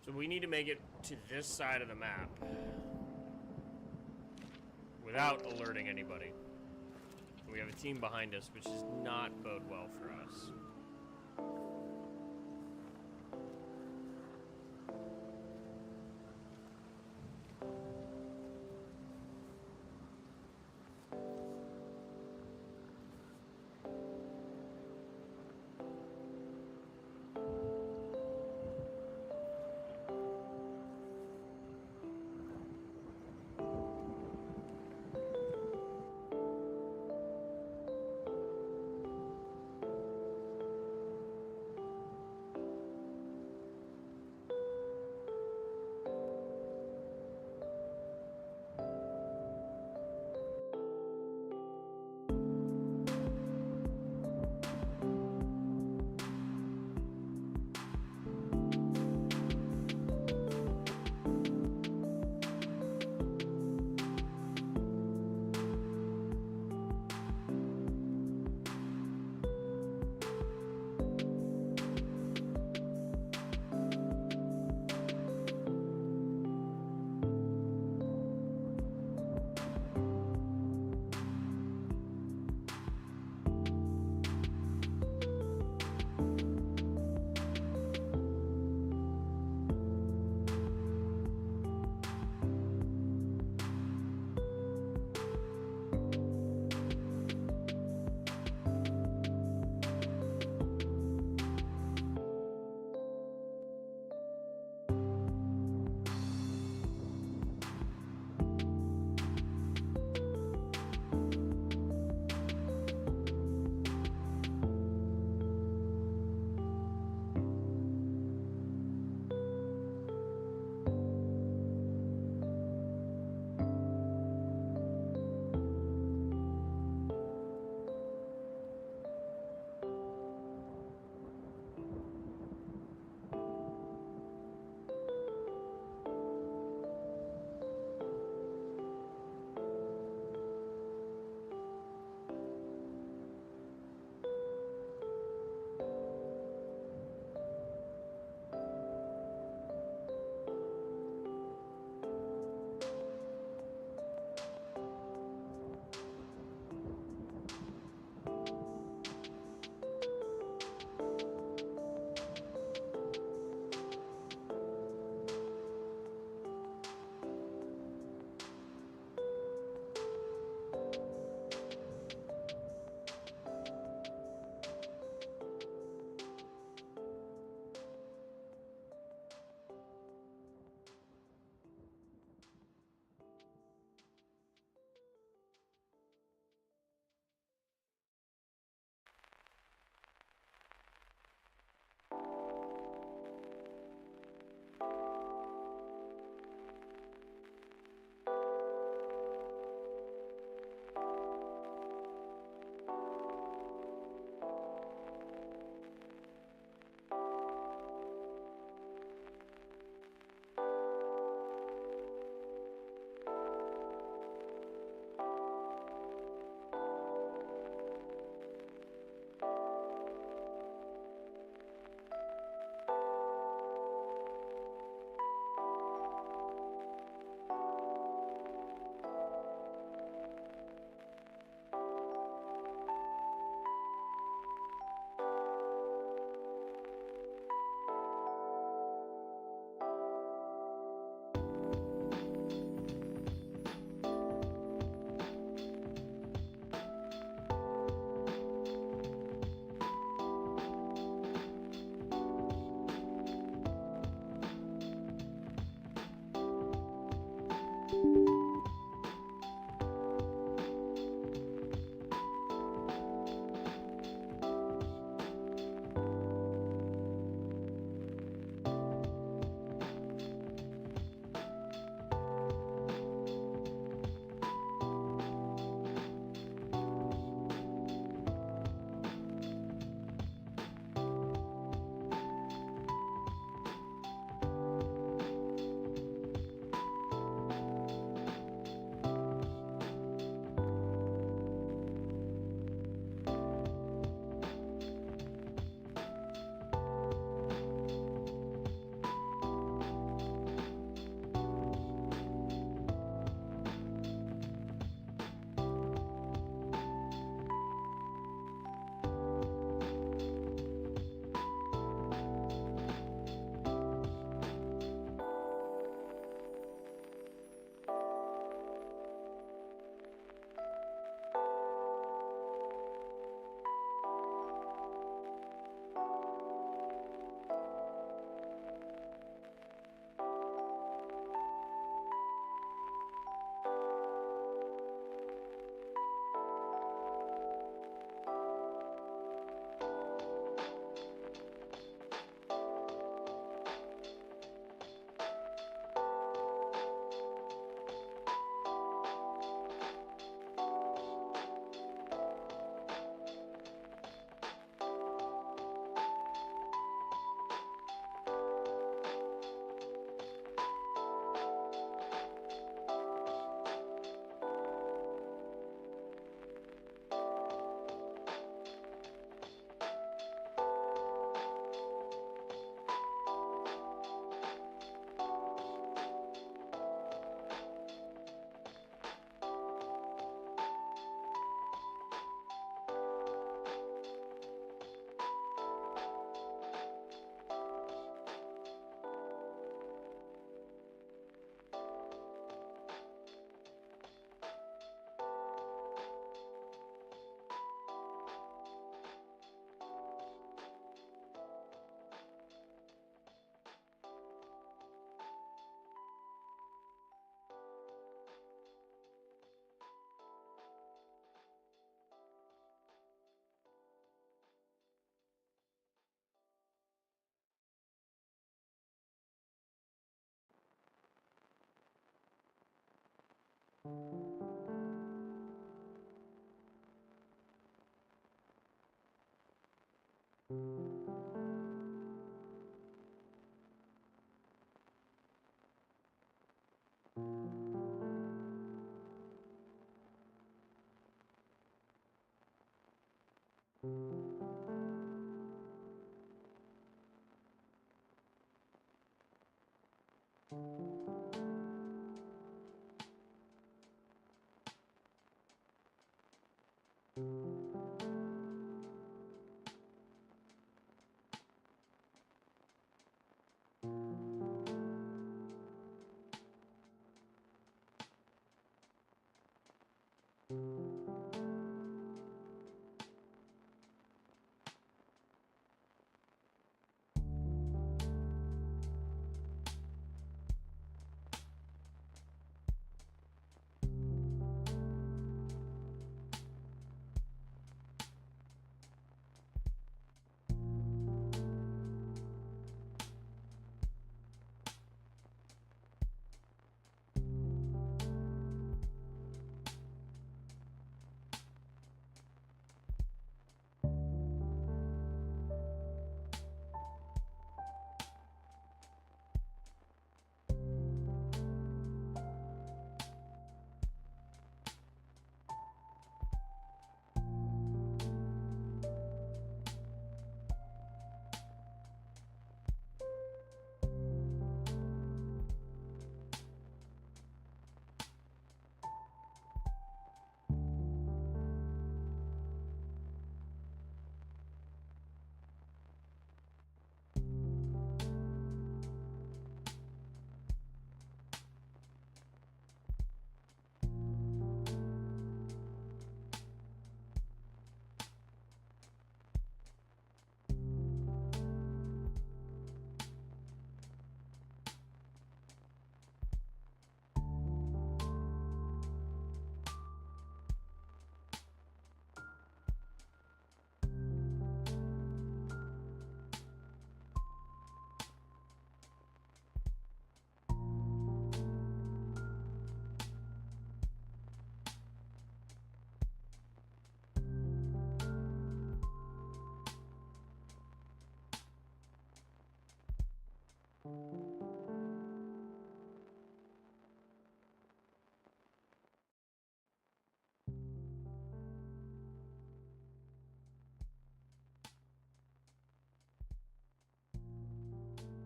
So we need to make it to this side of the map without alerting anybody. We have a team behind us, which does not bode well for us.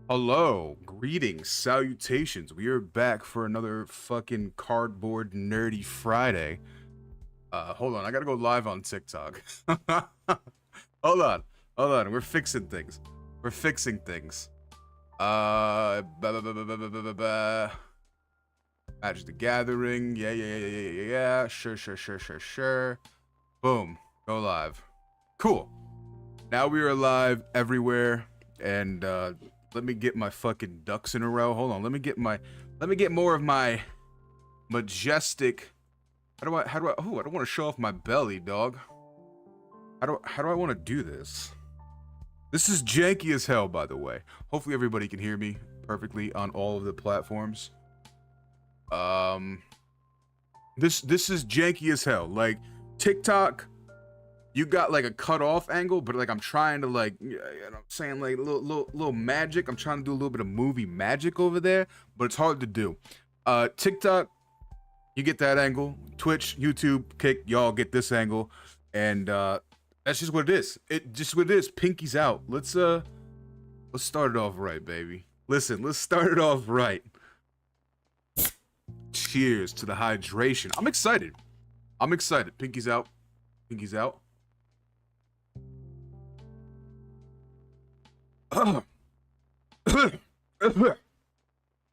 Hello, greetings, salutations. We are back for another fucking cardboard nerdy Friday. Hold on, I gotta go live on TikTok. hold on, hold on. We're fixing things. We're fixing things. Magic the Gathering. Yeah. Sure. Boom. Go live. Cool. Now we are live everywhere, and let me get my fucking ducks in a row. Hold on. Let me get more of my majestic. How do I oh, I don't want to show off my belly, dog. How do I want to do this? This is janky as hell, by the way. Hopefully everybody can hear me perfectly on all of the platforms. This is janky as hell. Like TikTok, you got like a cut off angle, but like I'm trying to like, you know what I'm saying, like little magic. I'm trying to do a little bit of movie magic over there, but it's hard to do. TikTok, you get that angle. Twitch, YouTube, Kick, y'all get this angle, and that's just what it is. Pinky's out. Let's start it off right, baby. Listen, let's start it off right. Cheers to the hydration. I'm excited. Pinky's out.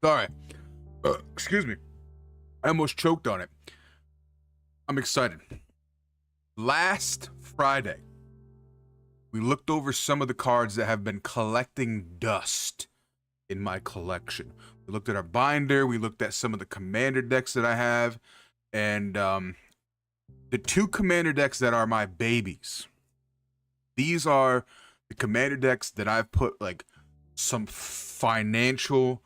Sorry. Excuse me. I almost choked on it. I'm excited. Last Friday, we looked over some of the cards that have been collecting dust in my collection. We looked at our binder. We looked at some of the commander decks that I have. And the two commander decks that are my babies. These are the commander decks that I've put like some financial,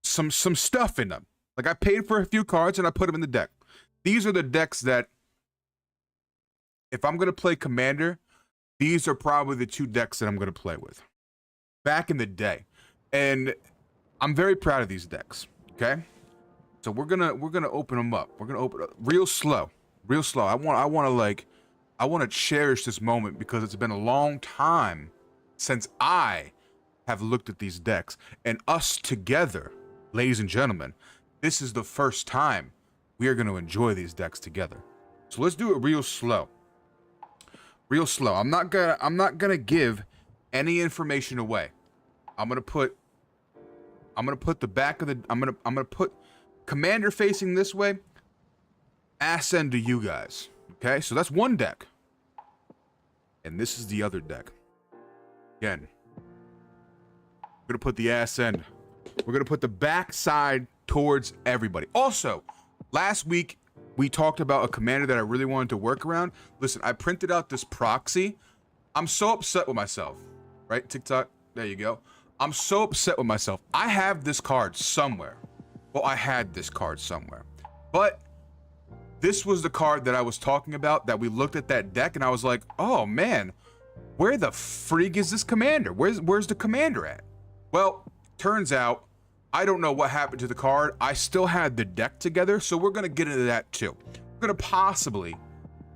some stuff in them. Like I paid for a few cards and I put them in the deck. These are the decks that, if I'm going to play commander, these are probably the 2 decks that I'm going to play with back in the day. And I'm very proud of these decks, okay? So we're going to open them up. We're going to open up real slow. Real slow. I want to cherish this moment because it's been a long time since I have looked at these decks, and us together, ladies and gentlemen, this is the first time we are going to enjoy these decks together. So let's do it real slow. Real slow. I'm not gonna give any information away. I'm gonna put the back of the I'm gonna put commander facing this way, ass end to you guys. Okay, so that's one deck. And this is the other deck. Again, we're gonna put the ass end. We're gonna put the back side towards everybody. Also, last week we talked about a commander that I really wanted to work around. Listen, I printed out this proxy. I'm so upset with myself. Right, TikTok? There you go. I'm so upset with myself. I have this card somewhere. Well, I had this card somewhere. But this was the card that I was talking about, that we looked at that deck, and I was like, oh, man, where the freak is this commander? Where's the commander at? Well, turns out, I don't know what happened to the card. I still had the deck together, so we're going to get into that too. We're going to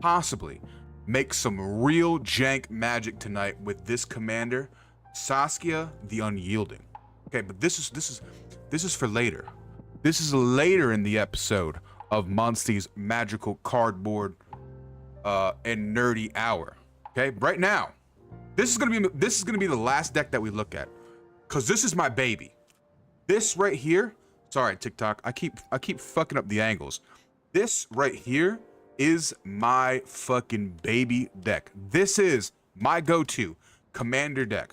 possibly make some real jank magic tonight with this commander, Saskia the Unyielding. Okay, but this is for later. This is later in the episode of Munsty's magical cardboard and nerdy hour. Okay, right now, this is gonna be the last deck that we look at, cause this is my baby. This right here, sorry TikTok, I keep fucking up the angles. This right here is my fucking baby deck. This is my go-to commander deck.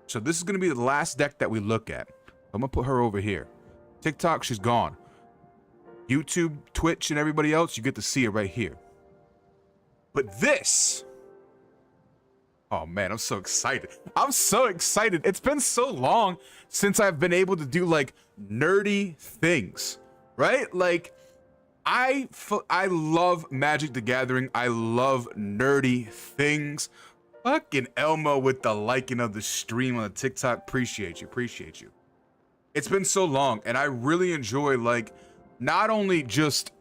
So this is gonna be the last deck that we look at. I'm gonna put her over here. TikTok, she's gone. YouTube, Twitch, and everybody else, you get to see it right here. But this, oh man, I'm so excited. I'm so excited. It's been so long since I've been able to do like nerdy things, right? Like I love Magic the Gathering. I love nerdy things. Fucking Elmo with the liking of the stream on the TikTok. Appreciate you. It's been so long, and I really enjoy like not only just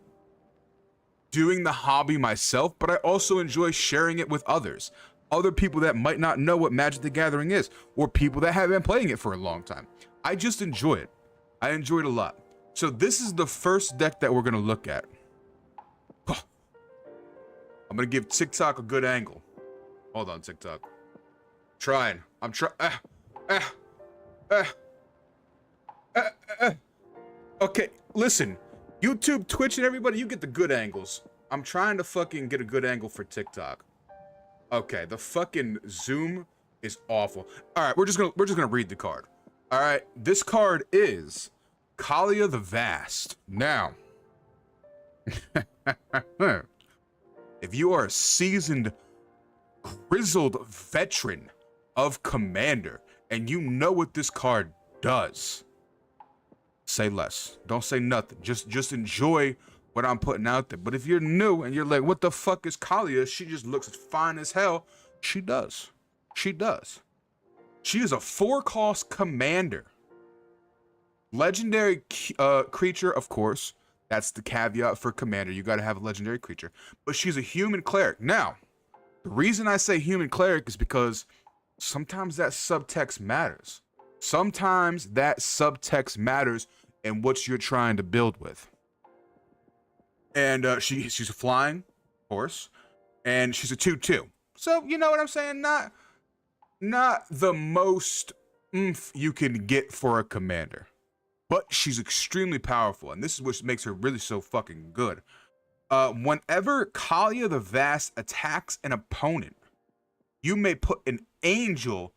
doing the hobby myself, but I also enjoy sharing it with others. Other people that might not know what Magic the Gathering is, or people that have been playing it for a long time. I just enjoy it. I enjoy it a lot. So this is the first deck that we're gonna look at. I'm gonna give TikTok a good angle. Hold on, TikTok. I'm trying. Okay, listen. YouTube, Twitch, and everybody, you get the good angles. I'm trying to fucking get a good angle for TikTok. Okay, the fucking zoom is awful. All right, we're just gonna read the card. All right, this card is Kalia the Vast. Now, if you are a seasoned, grizzled veteran of Commander and you know what this card does, say less. Don't say nothing. Just enjoy what I'm putting out there. But if you're new and you're like, what the fuck is Kalia? She just looks fine as hell. She does. She does. She is a 4-cost commander. Legendary creature, of course. That's the caveat for commander. You gotta have a legendary creature. But she's a human cleric. Now, the reason I say human cleric is because sometimes that subtext matters. Sometimes that subtext matters in what you're trying to build with. And she's a flying horse, and she's a 2/2. So you know what I'm saying? Not the most oomph you can get for a commander, but she's extremely powerful, and this is what makes her really so fucking good. Whenever Kalia the Vast attacks an opponent, you may put an angel,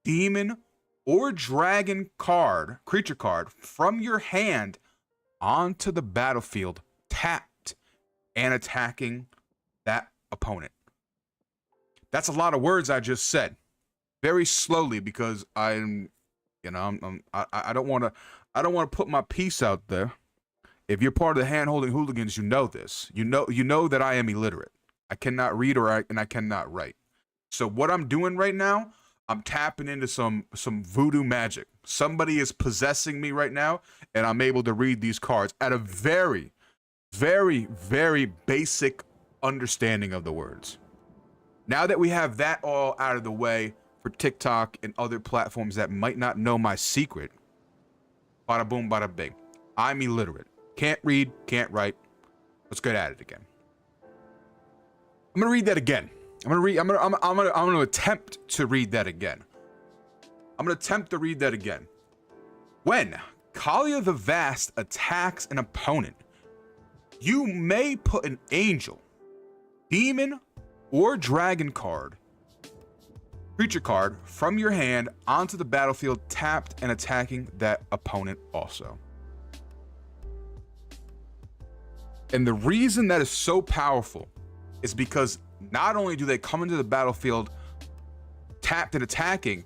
demon, or dragon card, creature card, from your hand onto the battlefield, tapped and attacking that opponent. That's a lot of words I just said. Very slowly, because I don't want to put my piece out there. If you're part of the hand-holding hooligans, you know this. You know that I am illiterate. I cannot read and I cannot write. So what I'm doing right now, I'm tapping into some voodoo magic. Somebody is possessing me right now, and I'm able to read these cards at a very, very, very basic understanding of the words. Now that we have that all out of the way for TikTok and other platforms that might not know my secret, bada boom, bada bing. I'm illiterate. Can't read, can't write. Let's get at it again. I'm gonna read that again. I'm gonna attempt to read that again. I'm gonna attempt to read that again. When Kalia the Vast attacks an opponent, you may put an angel, demon, or dragon card, creature card, from your hand onto the battlefield, tapped and attacking that opponent also. And the reason that is so powerful is because not only do they come into the battlefield tapped and attacking,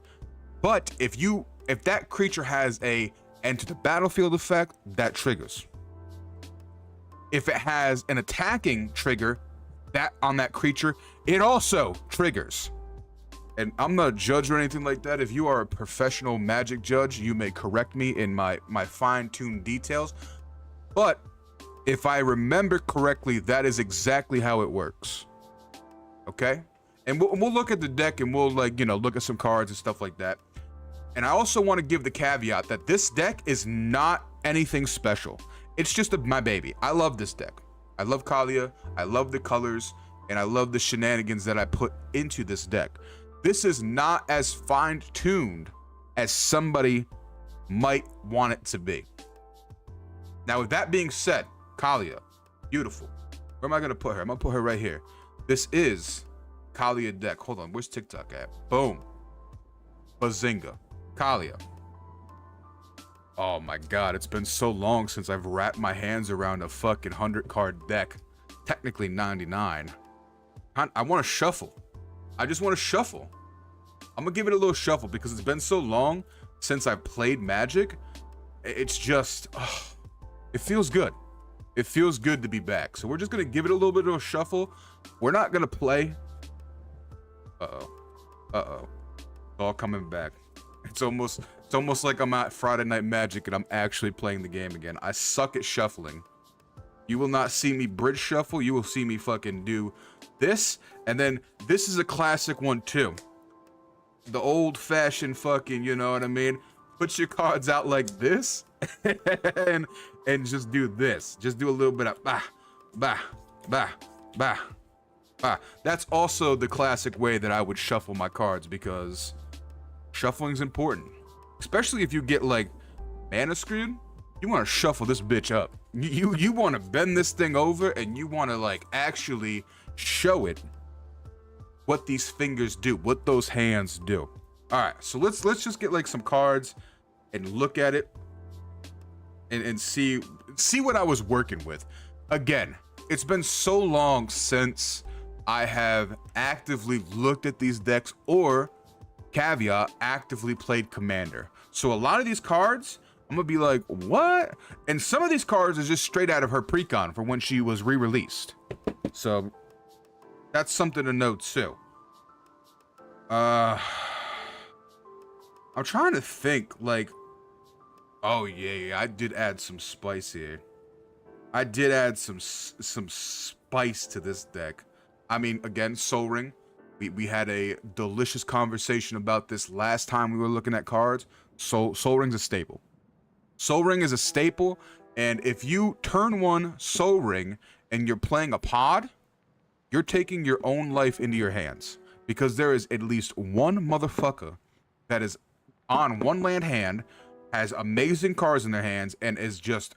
but if that creature has a enter the battlefield effect, that triggers. If it has an attacking trigger that on that creature, it also triggers. And I'm not a judge or anything like that. If you are a professional magic judge, you may correct me in my fine-tuned details. But if I remember correctly, that is exactly how it works. Okay? And we'll look at the deck and we'll look at some cards and stuff like that. And I also want to give the caveat that this deck is not anything special. It's just my baby. I love this deck. I love Kalia. I love the colors. And I love the shenanigans that I put into this deck. This is not as fine-tuned as somebody might want it to be. Now, with that being said, Kalia, beautiful. Where am I going to put her? I'm going to put her right here. This is Kalia deck. Hold on. Where's TikTok at? Boom. Bazinga. Kalia. Oh my God. It's been so long since I've wrapped my hands around a fucking 100-card deck. Technically 99. I want to shuffle. I just want to shuffle. I'm going to give it a little shuffle because it's been so long since I've played Magic. It's just, it feels good. It feels good to be back. So we're just going to give it a little bit of a shuffle. We're not going to play. Uh-oh. It's all coming back. It's almost like I'm at Friday Night Magic and I'm actually playing the game again. I suck at shuffling. You will not see me bridge shuffle. You will see me fucking do this. And then this is a classic one too. The old fashioned fucking, you know what I mean? Put your cards out like this and just do this. Just do a little bit of bah, bah, bah, bah, bah. That's also the classic way that I would shuffle my cards because shuffling's important. Especially if you get like mana screwed, you want to shuffle this bitch up. You want to bend this thing over and you want to like actually show it what these fingers do, what those hands do. All right, so let's just get like some cards and look at it and see what I was working with. Again, it's been so long since I have actively looked at these decks or, caveat, actively played Commander. So a lot of these cards, I'm gonna be like, what? And some of these cards are just straight out of her precon for when she was re-released. So that's something to note too. I'm trying to think like, oh yeah, I did add some spice here. I did add some spice to this deck. I mean, again, Soul Ring. We had a delicious conversation about this last time we were looking at cards. Soul Ring's a staple. Soul Ring is a staple, and if you turn one Soul Ring and you're playing a pod, you're taking your own life into your hands. Because there is at least one motherfucker that is on one land hand, has amazing cards in their hands, and is just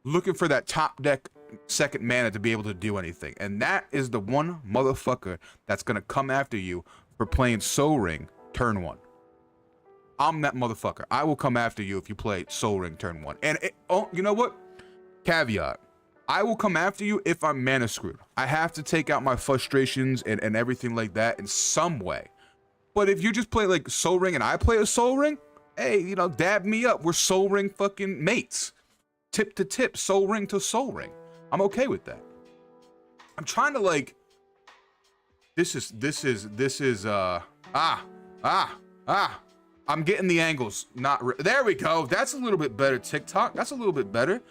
looking for that top deck second mana to be able to do anything. And that is the one motherfucker that's going to come after you for playing Soul Ring turn one. I'm that motherfucker. I will come after you if you play Soul Ring turn one. And you know what? Caveat. I will come after you if I'm mana screwed. I have to take out my frustrations and everything like that in some way. But if you just play like Soul Ring and I play a Soul Ring, hey, you know, dab me up. We're Soul Ring fucking mates. Tip to tip, Soul Ring to Soul Ring. I'm okay with that. I'm trying to like This is I'm getting the angles. There we go. That's a little bit better. TikTok. That's a little bit better.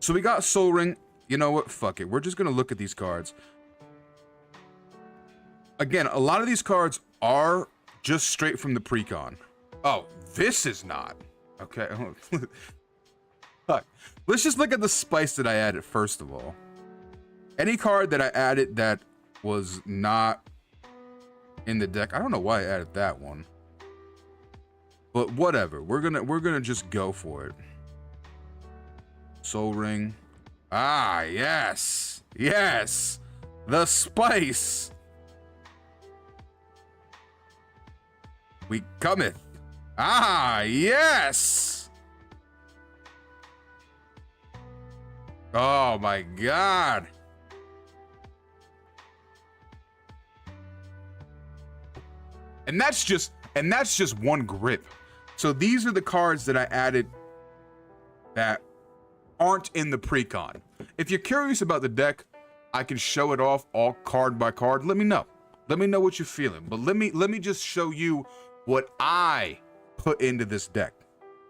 So we got Soul Ring. You know what? Fuck it. We're just gonna look at these cards. Again, a lot of these cards are just straight from the pre-con. Oh, this is not. Okay. Fuck. Let's just look at the spice that I added first of all. Any card that I added that was not in the deck. I don't know why I added that one. But whatever. We're gonna just go for it. Soul Ring. Ah, yes. Yes. The spice. We cometh. Ah, yes. Oh my God. And that's just one grip. So these are the cards that I added that aren't in the pre-con. If you're curious about the deck, I can show it off all card by card. Let me know. Let me know what you're feeling. But let me just show you what I put into this deck.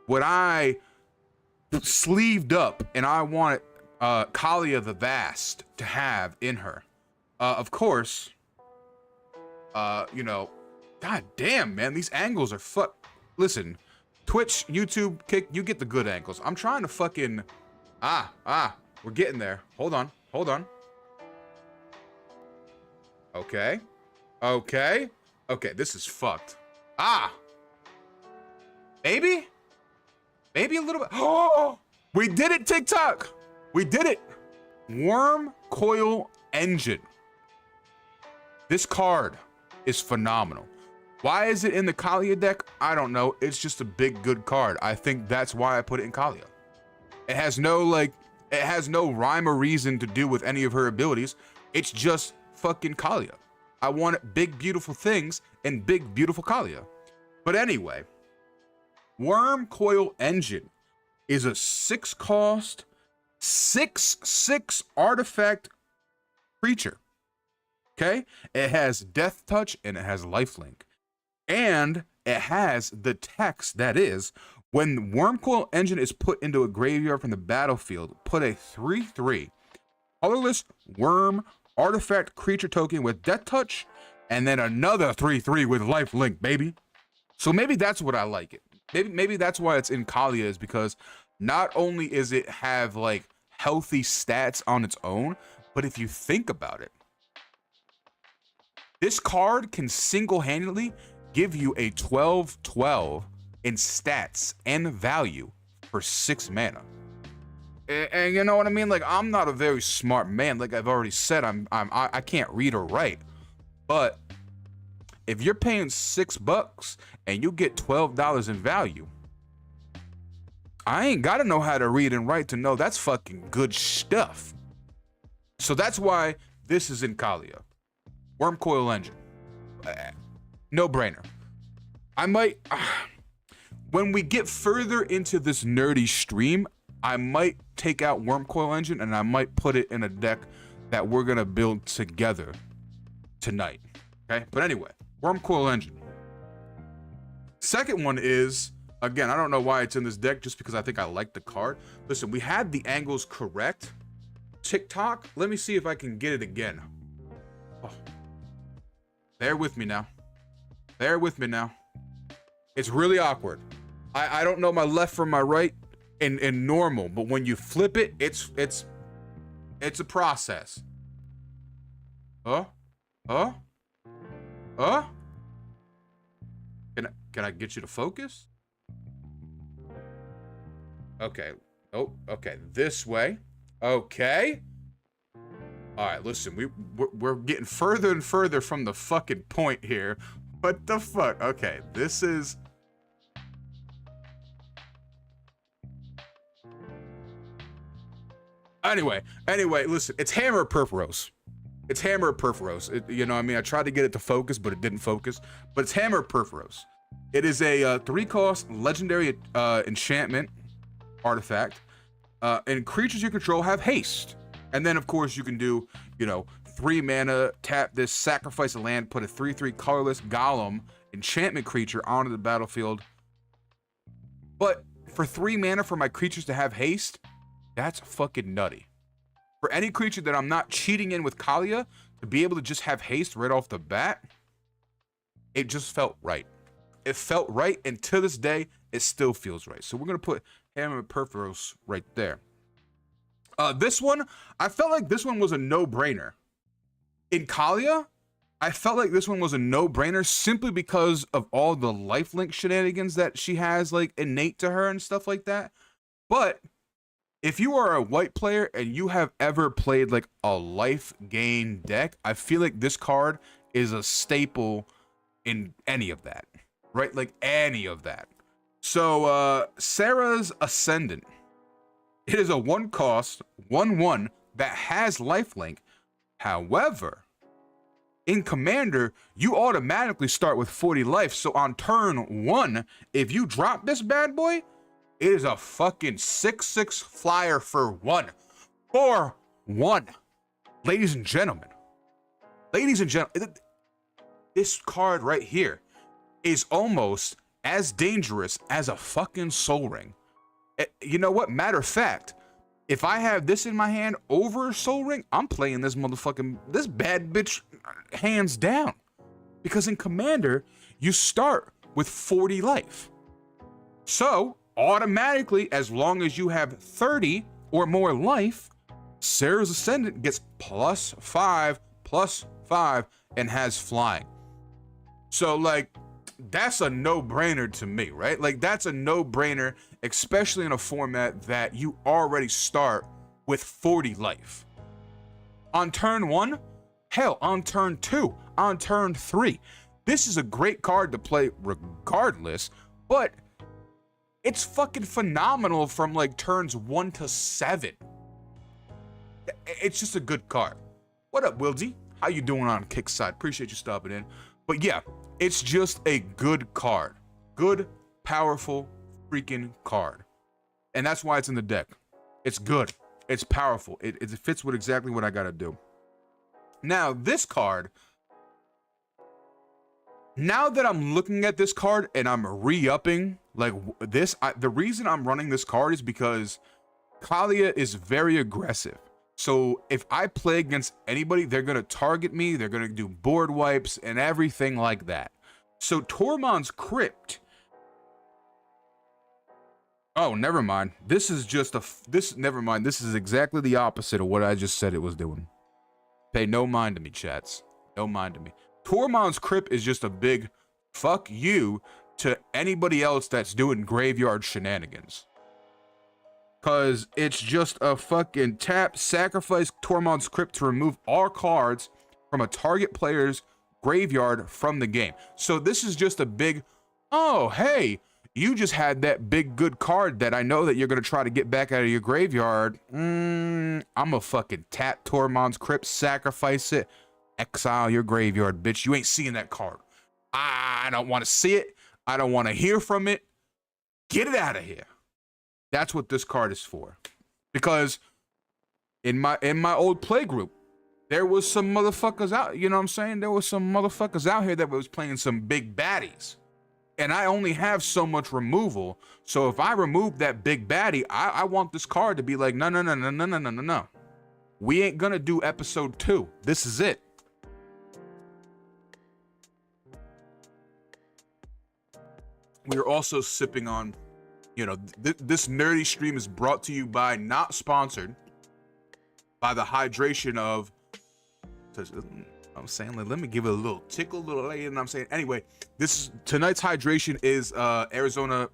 What I sleeved up and I wanted Kalia the Vast to have in her. Of course, you know, God damn, man, these angles are Listen, Twitch, YouTube, Kick, you get the good angles. I'm trying to fucking... we're getting there. Hold on. Okay. Okay, this is fucked. Maybe a little bit. Oh, we did it, TikTok. We did it. Worm Coil Engine. This card is phenomenal. Why is it in the Kalia deck? I don't know. It's just a big, good card. I think that's why I put it in Kalia. It has no rhyme or reason to do with any of her abilities. It's just fucking Kalia. I wanted big, beautiful things in big, beautiful Kalia. But anyway, Worm Coil Engine is a 6-cost, 6/6 artifact creature. Okay? It has Death Touch and it has Lifelink. And it has the text that is, when Worm Coil Engine is put into a graveyard from the battlefield, put a 3/3 colorless worm artifact creature token with Death Touch, and then another 3/3 with Lifelink, baby. So maybe that's what I like it. Maybe that's why it's in Kalia, is because not only is it have like healthy stats on its own, but if you think about it, this card can single-handedly give you a 12/12 in stats and value for 6 mana. And you know what I mean? Like, I'm not a very smart man. Like I've already said, I can't read or write. But if you're paying $6 and you get $12 in value, I ain't gotta know how to read and write to know that's fucking good stuff. So that's why this is in Kalia. Worm Coil Engine. No brainer. I might, when we get further into this nerdy stream, I might take out Worm Coil Engine and I might put it in a deck that we're gonna build together tonight. Okay, but anyway, Worm Coil Engine. Second one is, again, I don't know why it's in this deck, just because I think I like the card. Listen, we had the angles correct. TikTok, let me see if I can get it again. Oh. Bear with me now. Bear with me now. It's really awkward. I don't know my left from my right in normal, but when you flip it, it's a process. Can I get you to focus? Okay. Oh, okay. This way. Okay. All right, listen, we're getting further and further from the fucking point here. What the fuck? Okay, this is... Anyway, listen, it's Hammer Purphoros. It's Hammer Purphoros. You know what I mean? I tried to get it to focus, but it didn't focus. But it's Hammer Purphoros. It is a 3-cost legendary enchantment artifact. And creatures you control have haste. And then, of course, you can do, you know, 3 mana, tap this, sacrifice a land, put a 3/3 colorless golem enchantment creature onto the battlefield. But for 3 mana for my creatures to have haste, that's fucking nutty. For any creature that I'm not cheating in with Kalia to be able to just have haste right off the bat, it just felt right. It felt right, and to this day, it still feels right. So we're going to put Hammer Perforos right there. This one, I felt like this one was a no-brainer. In Kalia, I felt like this one was a no-brainer simply because of all the lifelink shenanigans that she has, like, innate to her and stuff like that. But if you are a white player and you have ever played, like, a life gain deck, I feel like this card is a staple in any of that. Right? Like, any of that. So, Sarah's Ascendant. It is a 1-cost, 1/1 that has lifelink. However, in Commander, you automatically start with 40 life. So on turn 1, if you drop this bad boy, it is a fucking 6/6 flyer for 1. For 1. Ladies and gentlemen. Ladies and gentlemen. This card right here is almost as dangerous as a fucking Soul Ring. You know what? Matter of fact, if I have this in my hand over Soul Ring, I'm playing this this bad bitch hands down. Because in Commander, you start with 40 life. So, automatically, as long as you have 30 or more life, Sarah's Ascendant gets +5/+5 and has flying. So, like, that's a no-brainer to me, right? Like, that's a no-brainer, especially in a format that you already start with 40 life. On turn 1, hell, on turn 2, on turn 3. This is a great card to play regardless, but it's fucking phenomenal from, like, turns 1 to 7. It's just a good card. What up, Wildy? How you doing on Kickside? Appreciate you stopping in. But yeah, it's just a good card. Good, powerful, freaking card. And that's why it's in the deck. It's good. It's powerful. It fits with exactly what I gotta do. Now, this card, now that I'm looking at this card and I'm re-upping, like this, the reason I'm running this card is because Kalia is very aggressive. So if I play against anybody, they're going to target me, they're going to do board wipes and everything like that. So Tormund's Crypt. Oh, never mind. This is just never mind. This is exactly the opposite of what I just said it was doing. Pay no mind to me, chats. No mind to me. Tormund's Crypt is just a big fuck you to anybody else that's doing graveyard shenanigans. Cause it's just a fucking tap, sacrifice Tormund's Crypt to remove all cards from a target player's graveyard from the game. So this is just a big, oh, hey, you just had that big good card that I know that you're gonna try to get back out of your graveyard. I'm a fucking tap Tormund's Crypt, sacrifice it, exile your graveyard, bitch. You ain't seeing that card. I don't want to see it. I don't want to hear from it. Get it out of here. That's what this card is for. Because in my old play group, there was some motherfuckers out, you know what I'm saying? There was some motherfuckers out here that was playing some big baddies. And I only have so much removal. So if I remove that big baddie, I want this card to be like, no. We ain't gonna do episode 2. This is it. We are also sipping on, you know, this nerdy stream is brought to you by, not sponsored, by the hydration of, I'm saying, like, let me give it a little tickle, you know what I'm saying? Anyway, tonight's hydration is Arizona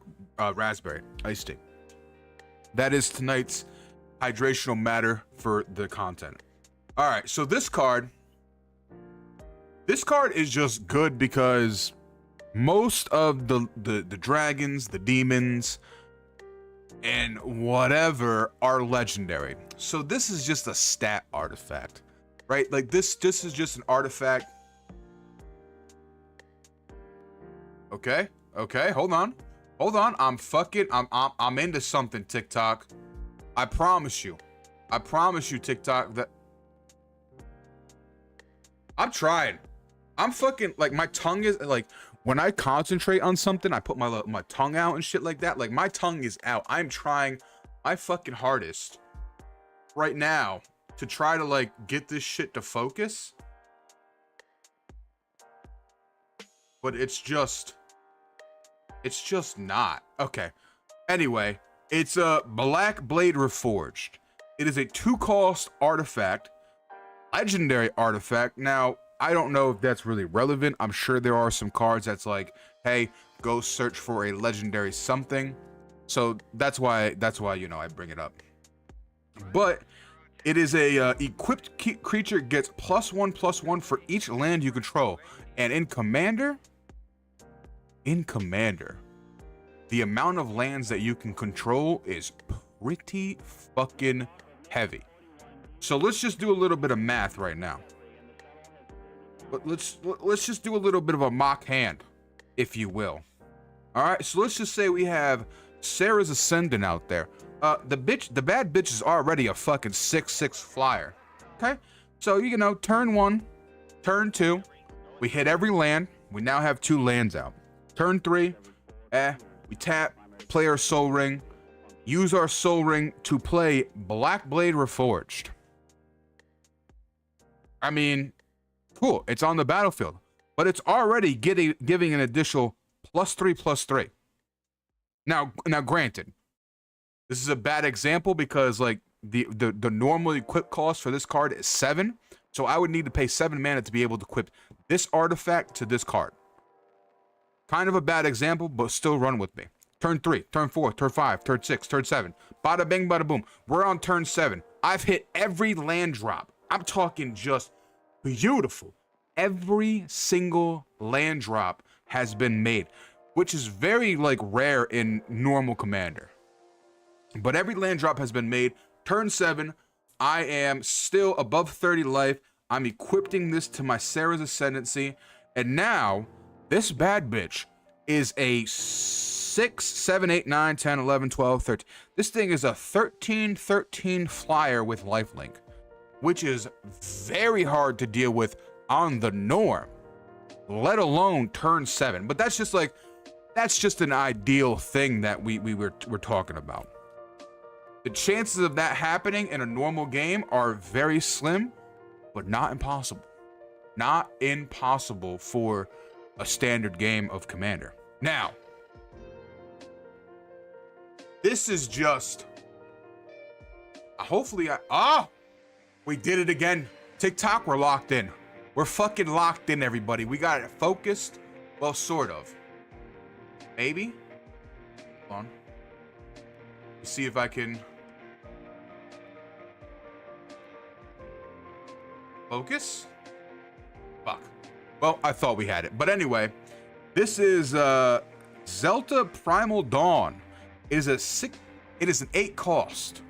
raspberry iced tea. That is tonight's hydrational matter for the content. All right, so this card is just good because most of the dragons, the demons, and whatever are legendary. So this is just a stat artifact, right? Like this is just an artifact. Okay, hold on. I'm into something, TikTok. I promise you, TikTok, that I'm trying. I'm fucking like my tongue is like when I concentrate on something, I put my tongue out and shit like that. Like my tongue is out. I'm trying my fucking hardest right now to try to like get this shit to focus. But it's just not. Okay. Anyway, it's a Black Blade Reforged. It is a 2-cost artifact, legendary artifact. Now, I don't know if that's really relevant. I'm sure there are some cards that's like, hey, go search for a legendary something. So that's why you know I bring it up. But it is a equipped creature gets +1/+1 for each land you control, and in Commander, the amount of lands that you can control is pretty fucking heavy. So let's just do a little bit of math right now. But let's just do a little bit of a mock hand, if you will. All right, so let's just say we have Sarah's Ascendant out there. The bad bitch is already a fucking 6/6 flyer. Okay, so you know, turn 1, turn 2, we hit every land. We now have 2 lands out. Turn 3, we tap, play our Soul Ring, use our Soul Ring to play Black Blade Reforged. I mean, cool, it's on the battlefield, but it's already giving an additional +3/+3. Now granted, this is a bad example because like the normal equip cost for this card is 7, so I would need to pay 7 mana to be able to equip this artifact to this card. Kind of a bad example, but still run with me. Turn 3, turn 4, turn 5, turn 6, turn 7. Bada bing, bada boom. We're on turn 7. I've hit every land drop. I'm talking just beautiful. Every single land drop has been made, which is very like rare in normal Commander. But every land drop has been made. Turn 7, I am still above 30 life. I'm equipping this to my Sarah's Ascendancy, and now this bad bitch is a 6, 7, 8, 9, 10, 11, 12, 13. This thing is a 13/13 flyer with lifelink, which is very hard to deal with on the norm, let alone turn 7. But that's just an ideal thing that we're talking about. The chances of that happening in a normal game are very slim, but not impossible. Not impossible for a standard game of Commander. Now, this is just hopefully we did it again. TikTok, we're locked in. We're fucking locked in, everybody. We got it focused. Well, sort of. Maybe. Hold on. Let's see if I can focus. Fuck. Well, I thought we had it. But anyway, this is Zelta Primal Dawn. It is an 8 cost.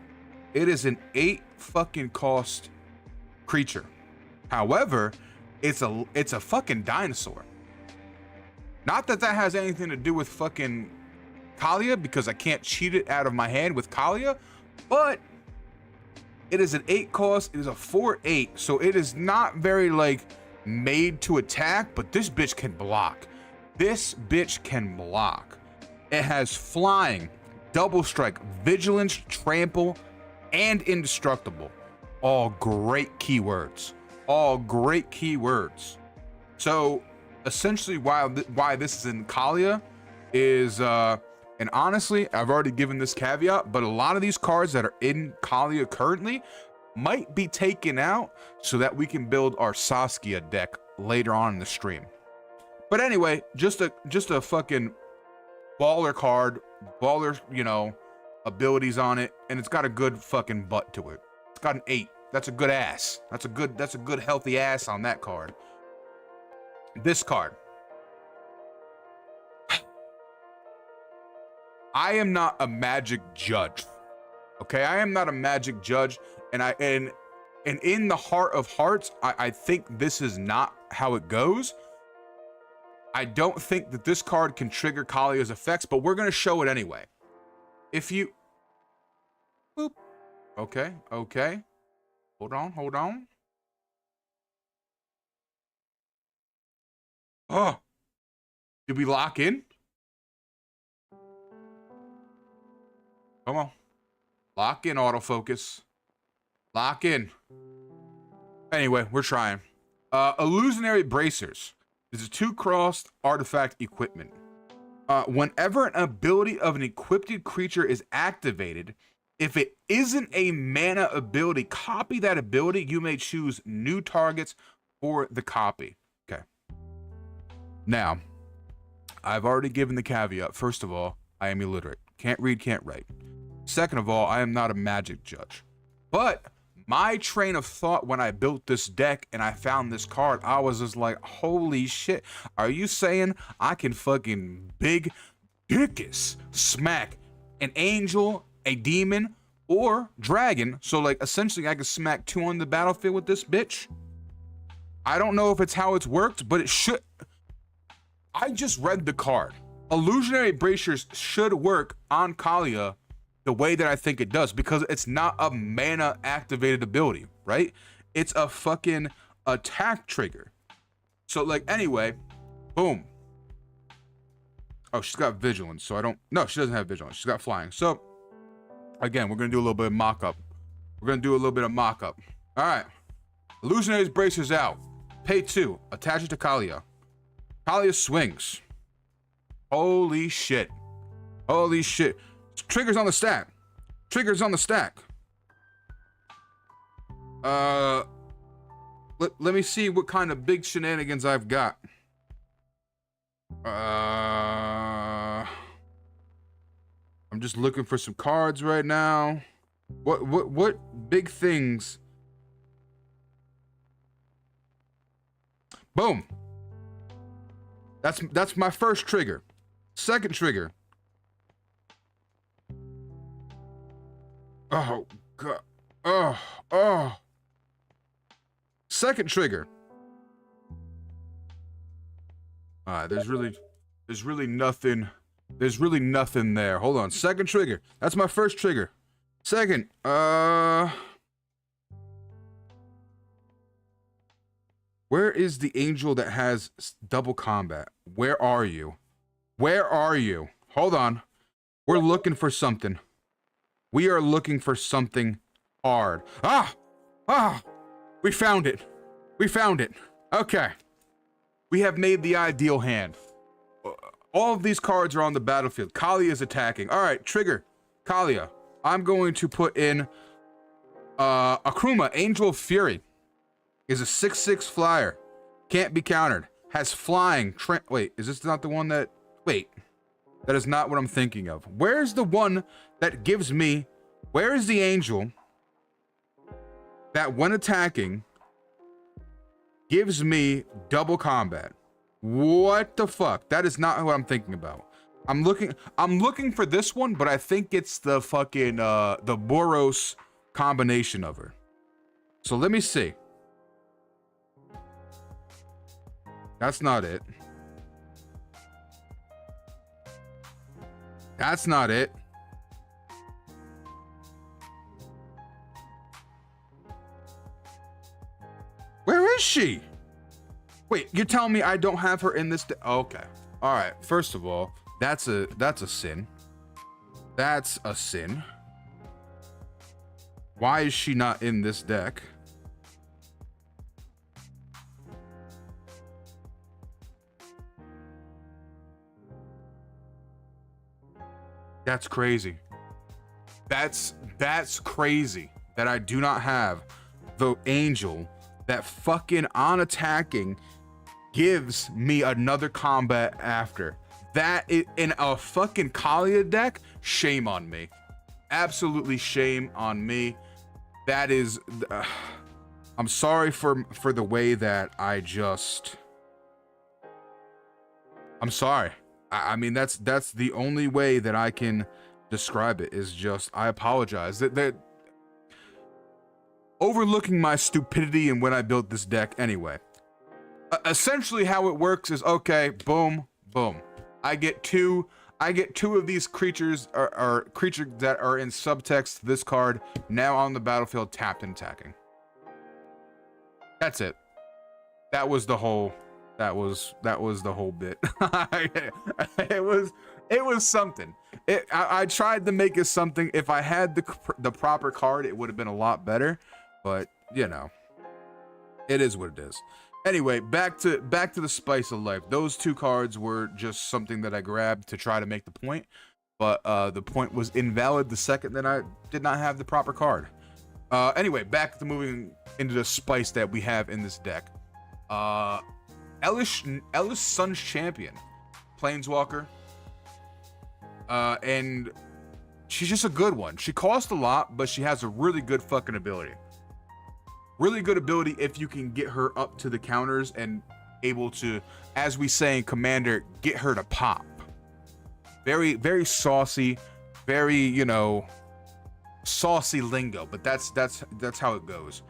It is an 8 fucking cost creature. However, it's a fucking dinosaur. Not that has anything to do with fucking Kalia, because I can't cheat it out of my hand with Kalia, but it is an 8 cost. It is a 4/8, so it is not very like made to attack, but this bitch can block. This bitch can block. It has flying, double strike, vigilance, trample, and indestructible. All great keywords. All great keywords. So essentially why this is in Kalia is and honestly, I've already given this caveat, but a lot of these cards that are in Kalia currently might be taken out so that we can build our Saskia deck later on in the stream. But anyway, just a fucking baller card, baller, you know, abilities on it, and it's got a good fucking butt to it. It's got an 8. That's a good ass. That's a good healthy ass on that card. This card. I am not a Magic judge. Okay, I am not a Magic judge, and in the heart of hearts, I think this is not how it goes. I don't think that this card can trigger Kalia's effects, but we're gonna show it anyway. If you boop. Okay. Hold on. Oh, did we lock in? Come on. Lock in, autofocus. Lock in. Anyway, we're trying. Illusionary bracers. This is 2-crossed artifact equipment. Whenever an ability of an equipped creature is activated, if it isn't a mana ability, copy that ability. You may choose new targets for the copy. Okay. Now, I've already given the caveat. First of all, I am illiterate. Can't read, can't write. Second of all, I am not a magic judge. But my train of thought when I built this deck and I found this card, I was just like, holy shit. Are you saying I can fucking big dickus smack an angel, a demon, or dragon? So like essentially I can smack 2 on the battlefield with this bitch? I don't know if it's how it's worked, but it should. I just read the card. Illusionary bracers should work on Kalia the way that I think it does, because it's not a mana activated ability, right? It's a fucking attack trigger. So like, anyway, boom. Oh, she's got vigilance, so I don't, no, she doesn't have vigilance. She's got flying. So again, we're gonna do a little bit of mock-up. We're gonna do a little bit of mock-up. All right, Illusionary's bracers out. Pay 2, attach it to Kalia. Kalia swings. Holy shit. Holy shit. Triggers on the stack. Triggers on the stack. Let me see what kind of big shenanigans I've got. I'm just looking for some cards right now. What big things? Boom. That's my first trigger. Second trigger. Oh god. Oh. Second trigger. Alright, there's really nothing there. Hold on. Second trigger. That's my first trigger. Second, where is the angel that has double combat? Where are you? Where are you? Hold on. We're looking for something. We are looking for something hard. We found it. We found it. Okay. We have made the ideal hand. All of these cards are on the battlefield. Kalia is attacking. All right, trigger. Kalia. I'm going to put in Akruma, Angel of Fury. Is a 6/6 flyer. Can't be countered. Has flying. Wait, is this not the one that... Wait. That is not what I'm thinking of. Where's the one that gives me... Where is the angel that when attacking gives me double combat? What the fuck? That is not what I'm thinking about. I'm looking for this one, but I think it's the fucking the Boros combination of her. So let me see. That's not it. That's not it. Where is she? Wait, you're telling me I don't have her in this okay. All right. First of all, that's a sin. That's a sin. Why is she not in this deck? That's crazy. That's crazy that I do not have the angel that fucking on attacking gives me another combat after. That is in a fucking Kalia deck. Shame on me. Absolutely shame on me. That is I'm sorry for the way that I just I'm sorry. I mean, that's the only way that I can describe it, is just, I apologize. That overlooking my stupidity and when I built this deck anyway. Essentially how it works is, okay, boom, boom. I get two of these creatures, or creatures that are in subtext to this card, now on the battlefield, tapped and attacking. That's it. That was the whole That was the whole bit. it was something. I tried to make it something. If I had the proper card, it would have been a lot better. But you know, it is what it is. Anyway, back to the spice of life. Those two cards were just something that I grabbed to try to make the point. But the point was invalid the second that I did not have the proper card. Anyway, back to moving into the spice that we have in this deck. Ellis Sun's Champion, Planeswalker, and she's just a good one. She costs a lot, but she has a really good fucking ability. Really good ability if you can get her up to the counters and able to, as we say in Commander, get her to pop. Very, very saucy, very, you know, saucy lingo, but that's how it goes.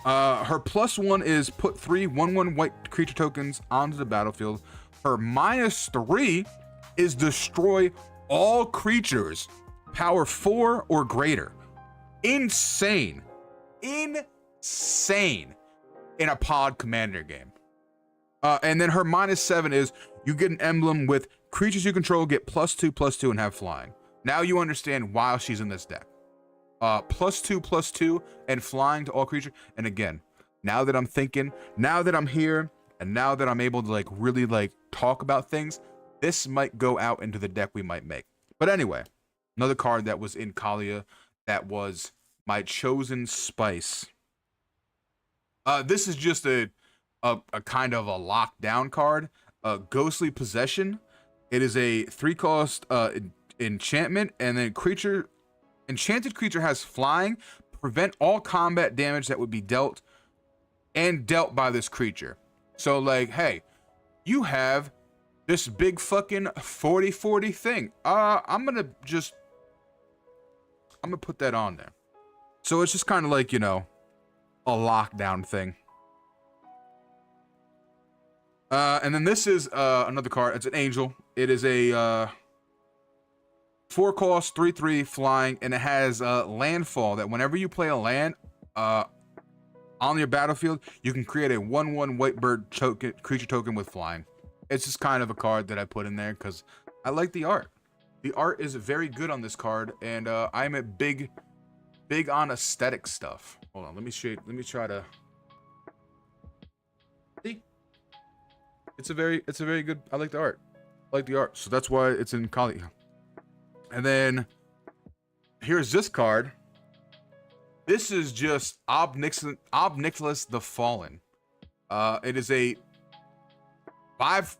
Her +1 is put 3 1/1 white creature tokens onto the battlefield. Her -3 is destroy all creatures power 4 or greater. Insane in a pod commander game. And then her -7 is you get an emblem with creatures you control get +2/+2 and have flying. Now you understand why she's in this deck. +2/+2 and flying to all creatures. And again, now that I'm thinking, now that I'm here, and now that I'm able to like really like talk about things, this might go out into the deck we might make. But anyway, another card that was in Kalia that was my chosen spice. This is just a kind of a lockdown card. Ghostly Possession. It is a 3-cost enchantment, and then enchanted creature has flying. Prevent all combat damage that would be dealt by this creature. So like, hey, you have this big fucking 40/40 thing. I'm gonna put that on there. So it's just kind of like, you know, a lockdown thing. And then this is another card. It's an angel. It is a 4-cost 3/3 flying, and it has landfall that whenever you play a land on your battlefield, you can create a 1/1 white bird creature token with flying. It's just kind of a card that I put in there because I like the art. The art is very good on this card, and I'm a big on aesthetic stuff. Hold on, let me try to see. It's a very good. I like the art. I like the art, so that's why it's in Kali. And then here's this card. This is just Ob Nixilis the Fallen. It is a 5.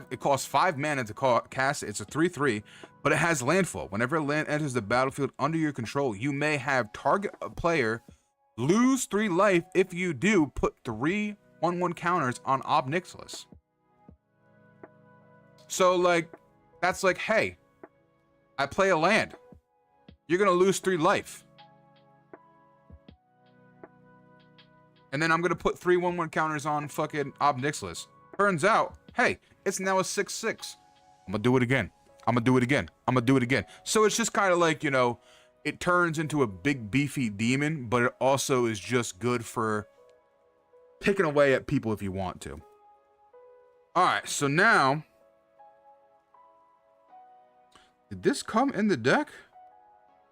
It costs 5 mana to cast it. It's a 3/3, but it has landfall. Whenever a land enters the battlefield under your control, you may have target player lose 3 life. If you do, put 3 1/1 counters on Ob Nixilis. So like, that's like, hey, I play a land. You're gonna lose 3 life. And then I'm gonna put 3 1/1 counters on fucking Ob Nixilis. Turns out, hey, it's now a 6/6. I'm gonna do it again. I'm gonna do it again. I'm gonna do it again. So it's just kind of like, you know, it turns into a big beefy demon, but it also is just good for picking away at people if you want to. All right, so now, did this come in the deck?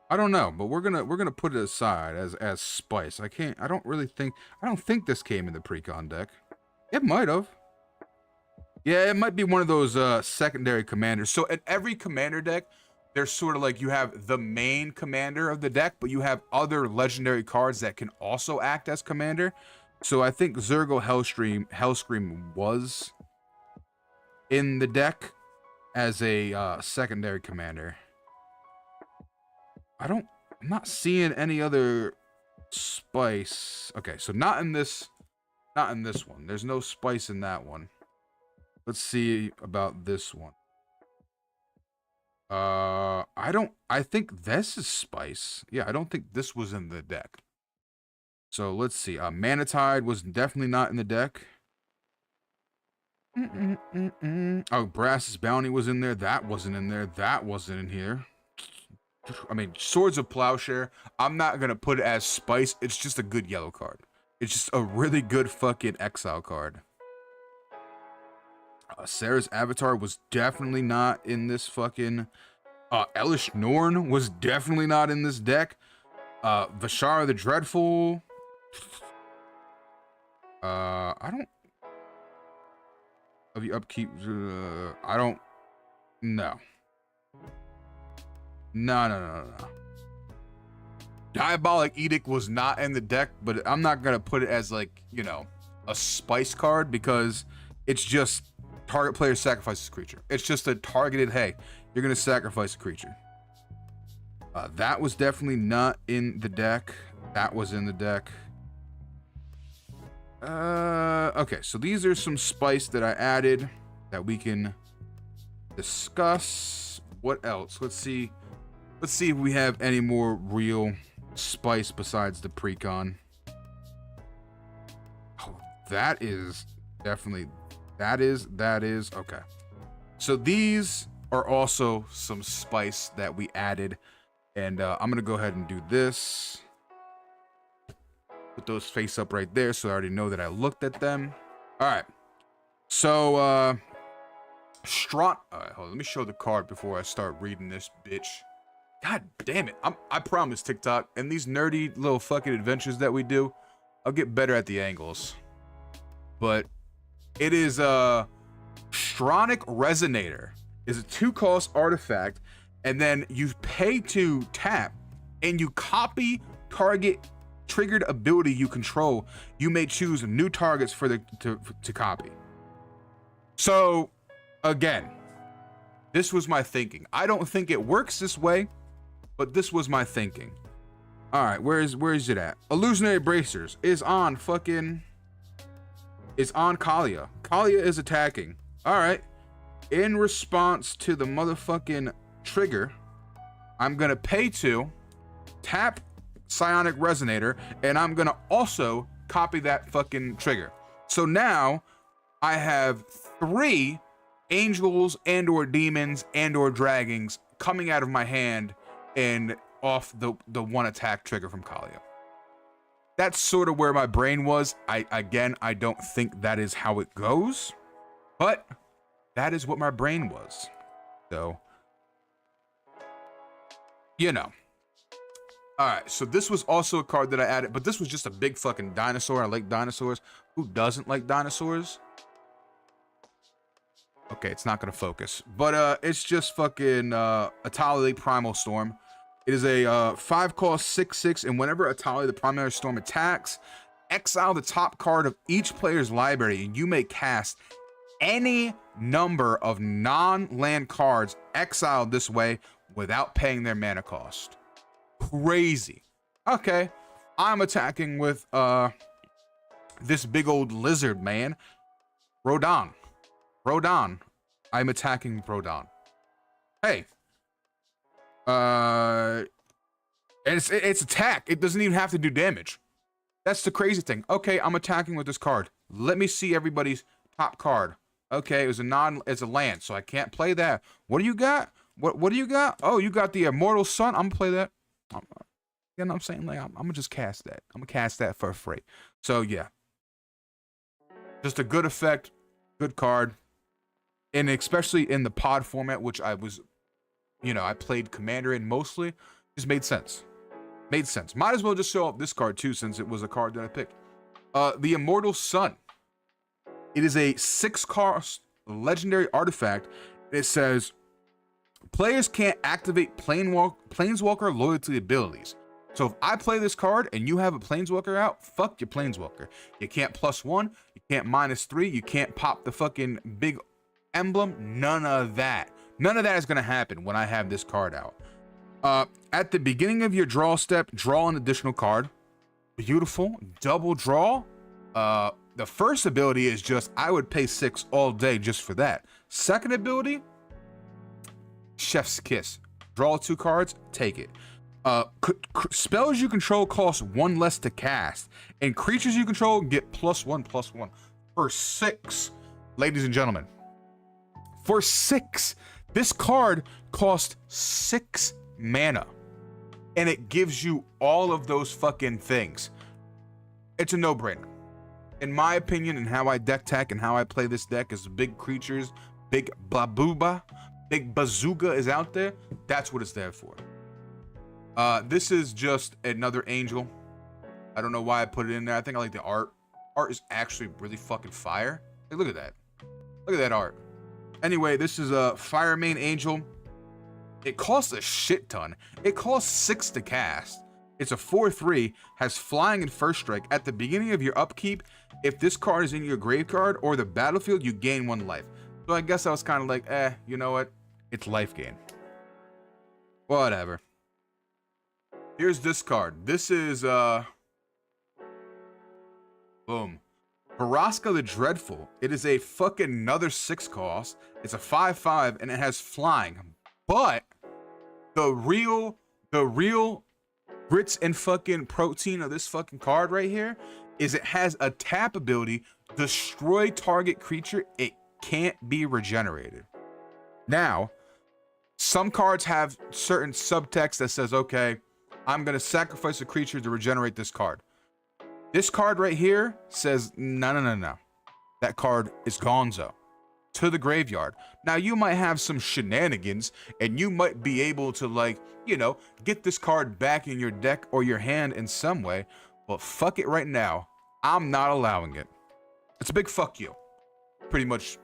I don't know, but we're gonna put it aside as spice. I don't think this came in the precon deck. It might have. Yeah, it might be one of those secondary commanders. So in every commander deck, there's sort of like you have the main commander of the deck, but you have other legendary cards that can also act as commander. So I think Zergo Hellscream was in the deck as a secondary commander. I'm not seeing any other spice. Okay, so not in this one. There's no spice in that one. Let's see about this one. I think this is spice. Yeah, I don't think this was in the deck. So let's see. Manatide was definitely not in the deck. Oh, Brass's Bounty was in there. That wasn't in there. That wasn't in here. I mean, Swords of Plowshare, I'm not going to put it as spice. It's just a good yellow card. It's just a really good fucking exile card. Sarah's Avatar was definitely not in this fucking... Elish Norn was definitely not in this deck. Vashara the Dreadful. I don't... Of the upkeep... I don't... No. No. Diabolic Edict was not in the deck, but I'm not gonna put it as, like, you know, a spice card, because it's just target player sacrifices creature. It's just a targeted, hey, you're gonna sacrifice a creature. That was definitely not in the deck. That was in the deck. Okay, so these are some spice that I added that we can discuss. What else? Let's see if we have any more real spice besides the precon. Oh, that is definitely, that is okay. So these are also some spice that we added, and I'm gonna go ahead and do this. Put those face up right there, so I already know that I looked at them. All right, so all right, hold on, let me show the card before I start reading this bitch. God damn it, I promise, TikTok, and these nerdy little fucking adventures that we do, I'll get better at the angles. But it is Stronic Resonator. Is a 2-cost artifact, and then you pay to tap, and you copy target triggered ability you control. You may choose new targets for the to copy. So again, this was my thinking. I don't think it works this way, but this was my thinking. All right, where is it at? Illusionary Bracers is on Kalia. Kalia is attacking. All right. In response to the motherfucking trigger, I'm gonna pay to tap Psionic Resonator, and I'm gonna also copy that fucking trigger. So now I have 3 angels and or demons and or dragons coming out of my hand and off the 1 attack trigger from Kalia. That's sort of where my brain was. I don't think that is how it goes, but that is what my brain was. So, you know. All right, so this was also a card that I added, but this was just a big fucking dinosaur. I like dinosaurs. Who doesn't like dinosaurs? Okay, it's not gonna focus, but it's just fucking Atali Primal Storm. It is a 5-cost 6/6, and whenever Atali the Primary Storm attacks, exile the top card of each player's library, and you may cast any number of non-land cards exiled this way without paying their mana cost. Crazy. Okay, I'm attacking with this big old lizard man, Rodon. I'm attacking Rodon. Hey, and it's attack. It doesn't even have to do damage. That's the crazy thing. Okay, I'm attacking with this card. Let me see everybody's top card. Okay, it's a land, so I can't play that. What do you got? What do you got? Oh, you got the Immortal Sun. I'm gonna play that. You know what I'm saying? Like, I'm gonna just cast that. I'm gonna cast that for free. So yeah, just a good effect, good card, and especially in the pod format, which I was, you know, I played Commander in mostly. Just made sense. Made sense. Might as well just show up this card too, since it was a card that I picked. The Immortal Sun. It is a 6-cost legendary artifact. It says players can't activate Planeswalker loyalty abilities. So if I play this card and you have a Planeswalker out, fuck your Planeswalker. You can't +1, you can't -3, you can't pop the fucking big emblem. None of that. None of that is going to happen when I have this card out. At the beginning of your draw step, draw an additional card. Beautiful. Double draw. The first ability is just, I would pay 6 all day just for that. Second ability, Chef's Kiss. Draw 2 cards, take it. Spells you control cost 1 less to cast, and creatures you control get +1/+1 for 6. Ladies and gentlemen, for 6, this card costs 6 mana, and it gives you all of those fucking things. It's a no-brainer. in my opinion, and how I deck tech and how I play this deck is big creatures, big babooba, big bazooka is out there. That's what it's there for. This is just another angel. I don't know why I put it in there. I think I like the art. Art is actually really fucking fire. Hey, look at that. Look at that art. Anyway, this is a Fire Main Angel. It costs a shit ton. It costs 6 to cast. It's a 4/3, has flying and first strike. At the beginning of your upkeep, if this card is in your grave card or the battlefield, you gain 1 life. So I guess I was kind of like, you know what? It's life gain. Whatever. Here's this card. This is, boom. Baraska the Dreadful. It is a fucking another 6 cost. It's a 5/5 and it has flying. But the real grits and fucking protein of this fucking card right here is it has a tap ability, destroy target creature. It can't be regenerated. Now, some cards have certain subtext that says, okay, I'm going to sacrifice a creature to regenerate this card. This card right here says, no. That card is gonzo. To the graveyard. Now, you might have some shenanigans, and you might be able to, like, you know, get this card back in your deck or your hand in some way, but fuck it right now. I'm not allowing it. It's a big fuck you. Pretty much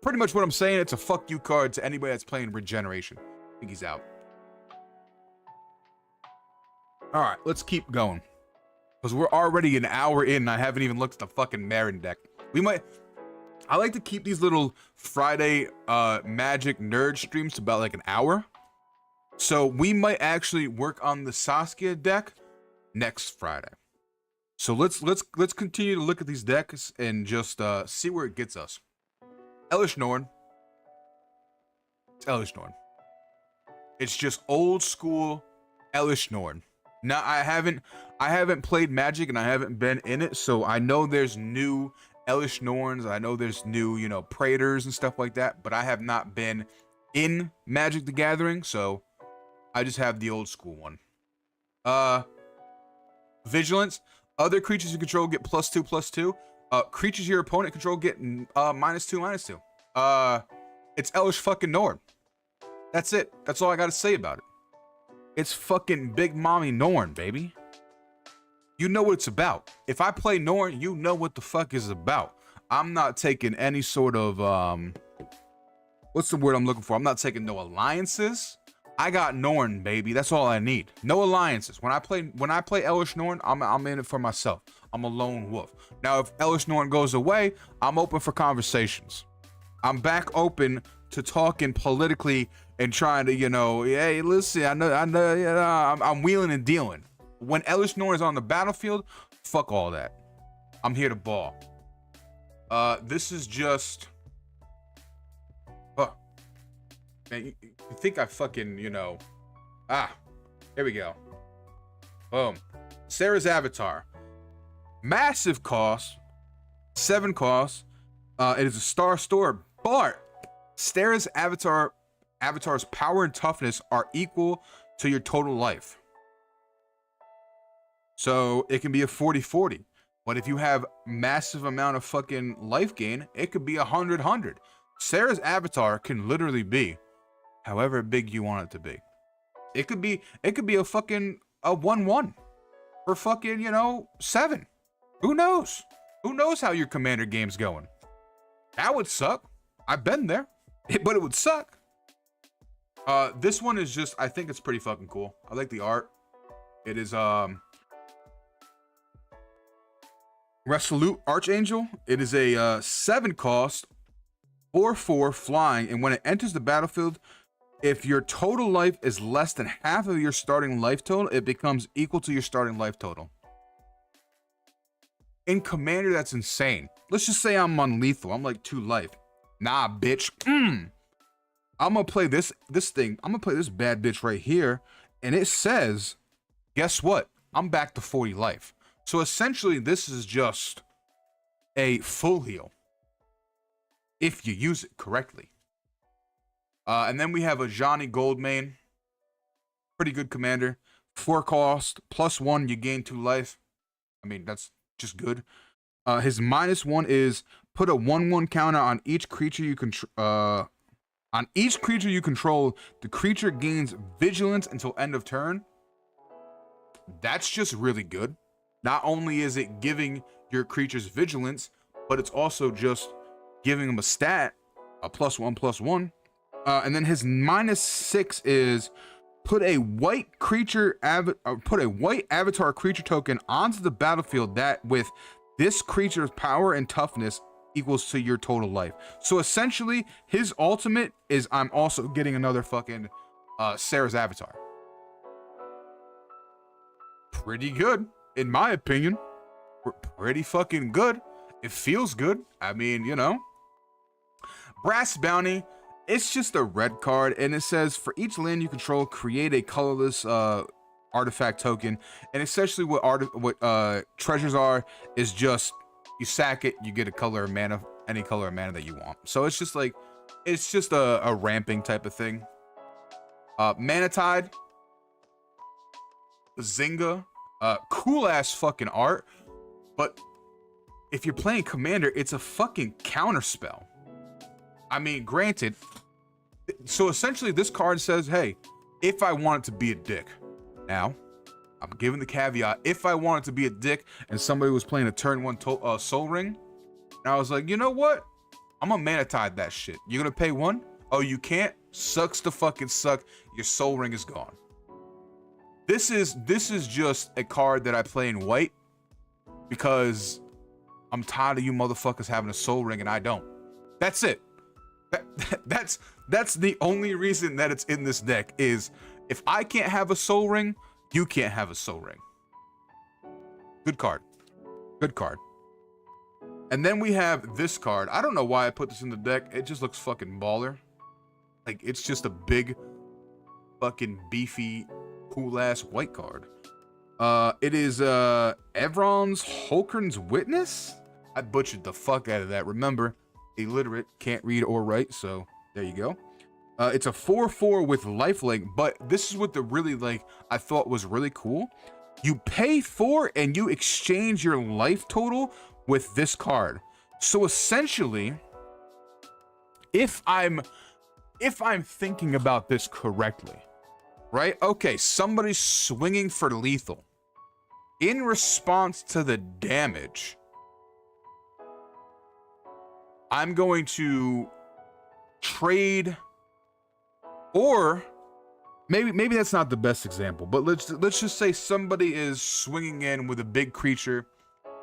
what I'm saying. It's a fuck you card to anybody that's playing regeneration. I think he's out. All right, let's keep going. Because we're already an hour in and I haven't even looked at the fucking Marin deck. I like to keep these little Friday Magic nerd streams to about like an hour. So we might actually work on the MunstaaSQUAD deck next Friday. So let's continue to look at these decks and just see where it gets us. Elish Norn. It's Elish Norn. It's just old school Elish Norn. Now I haven't played Magic and I haven't been in it, so I know there's new Elish Norns. I know there's new, you know, Praetors and stuff like that, but I have not been in Magic the Gathering, so I just have the old school one. Vigilance. Other creatures you control get +2/+2. Creatures your opponent control get -2/-2. It's Elish fucking Norn. That's it. That's all I gotta say about it. It's fucking Big Mommy Norn, baby. You know what it's about. If I play Norn, you know what the fuck is about. I'm not taking any sort of what's the word I'm looking for? I'm not taking no alliances. I got Norn, baby. That's all I need. No alliances. When I play Elish Norn, I'm in it for myself. I'm a lone wolf. Now, if Elish Norn goes away, I'm open for conversations. I'm back open to talking politically and trying to, you know, hey, listen, I know, you know, I'm wheeling and dealing. When Elish Norn is on the battlefield, fuck all that. I'm here to ball. This is just, man, you think I fucking, you know, here we go. Boom. Sarah's Avatar. Massive cost. 7 costs. It is a star store, but Sarah's Avatar's power and toughness are equal to your total life. So it can be a 40/40. But if you have massive amount of fucking life gain, it could be 100/100. Sarah's Avatar can literally be however big you want it to be. It could be a fucking 1/1 or fucking, you know, 7. Who knows? Who knows how your commander game's going? That would suck. I've been there, but it would suck. This one is just, I think it's pretty fucking cool. I like the art. It is Resolute Archangel. It is a 7 cost, 4/4 flying, and when it enters the battlefield, if your total life is less than half of your starting life total, it becomes equal to your starting life total. In Commander, that's insane. Let's just say I'm on lethal. I'm like 2 life. Nah, bitch. I'm gonna play this thing. I'm gonna play this bad bitch right here, and it says, guess what? I'm back to 40 life. So essentially, this is just a full heal if you use it correctly. And then we have a Johnny Goldmane. Pretty good commander. 4 cost, +1, you gain 2 life. I mean, that's just good. His -1 is put a 1/1 counter on each creature you control. On each creature you control, the creature gains vigilance until end of turn. That's just really good. Not only is it giving your creatures vigilance, but it's also just giving them a stat, a +1/+1. And then his -6 is put a white avatar creature token onto the battlefield that with this creature's power and toughness equals to your total life. So essentially, his ultimate is I'm also getting another fucking Sarah's avatar. Pretty good, in my opinion. Pretty fucking good. It feels good. I mean, you know. Brass Bounty. It's just a red card, and it says for each land you control, create a colorless artifact token. And essentially, what treasures are is just you sack it, you get a color of mana, any color of mana that you want. So it's just like it's just a ramping type of thing. Mana Tide, Zynga, cool ass fucking art, but if you're playing Commander, it's a fucking counter spell. I mean, granted. So essentially, this card says, hey, if I want it to be a dick. Now, I'm giving the caveat, if I want it to be a dick and somebody was playing a turn 1 Soul Ring, and I was like, you know what? I'm gonna Mana Tide that shit. You're gonna pay 1? Oh, you can't? Sucks to fucking suck. Your Soul Ring is gone. This is just a card that I play in white because I'm tired of you motherfuckers having a Soul Ring and I don't. That's it. That's the only reason that it's in this deck is if I can't have a Soul Ring, you can't have a Soul Ring. Good card. Good card. And then we have this card. I don't know why I put this in the deck. It just looks fucking baller. Like, it's just a big, fucking beefy, cool-ass white card. It is Evron's Holkern's Witness? I butchered the fuck out of that. Remember, illiterate, can't read or write, so there you go. It's a 4/4 with lifelink, but this is what the really, like, I thought was really cool. You pay 4 and you exchange your life total with this card. So essentially, if I'm thinking about this correctly, right? Okay, somebody's swinging for lethal. In response to the damage, I'm going to trade, or maybe that's not the best example, but let's just say somebody is swinging in with a big creature.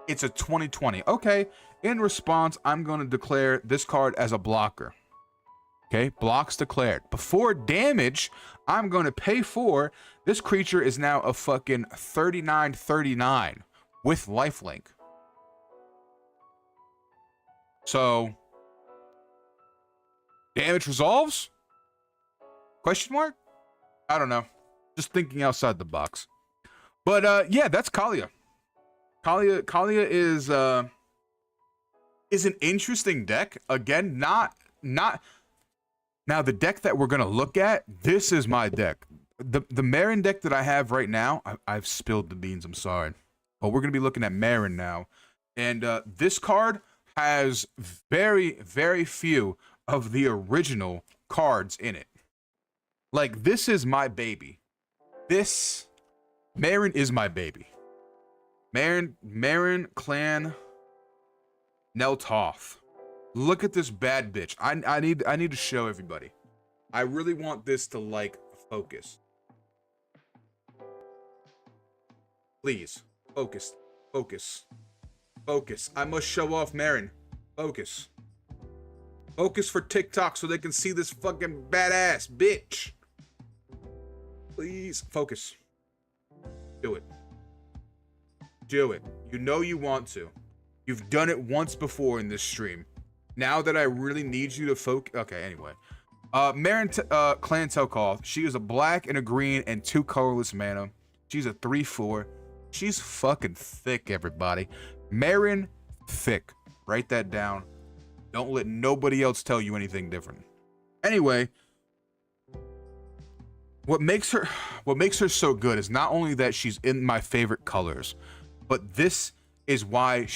It's a 20/20. Okay, in response, I'm going to declare this card as a blocker. Okay, blocks declared. Before damage, I'm going to pay 4. This creature is now a fucking 39/39 with lifelink. So, damage resolves? Question mark? I don't know. Just thinking outside the box. But yeah, that's Kaalia. Kaalia is an interesting deck. Again, not now the deck that we're gonna look at. This is my deck. The Marin deck that I have right now. I've spilled the beans. I'm sorry, but we're gonna be looking at Marin now, and this card has very, very few of the original cards in it. Like, this is my baby. This Marin is my baby. Marin Clan Neltoth. Look at this bad bitch. I need to show everybody. I really want this to, like, focus. Please, focus. Focus. Focus. I must show off Marin. Focus. Focus for TikTok so they can see this fucking badass bitch. Please, focus. Do it. Do it. You know you want to. You've done it once before in this stream. Now that I really need you to focus. Okay, anyway. Marin Clan Telkoth. She is a black and a green and 2 colorless mana. She's a 3/4. She's fucking thick, everybody. Marin thick. Write that down. Don't let nobody else tell you anything different. Anyway, what makes her so good is not only that she's in my favorite colors, but this is why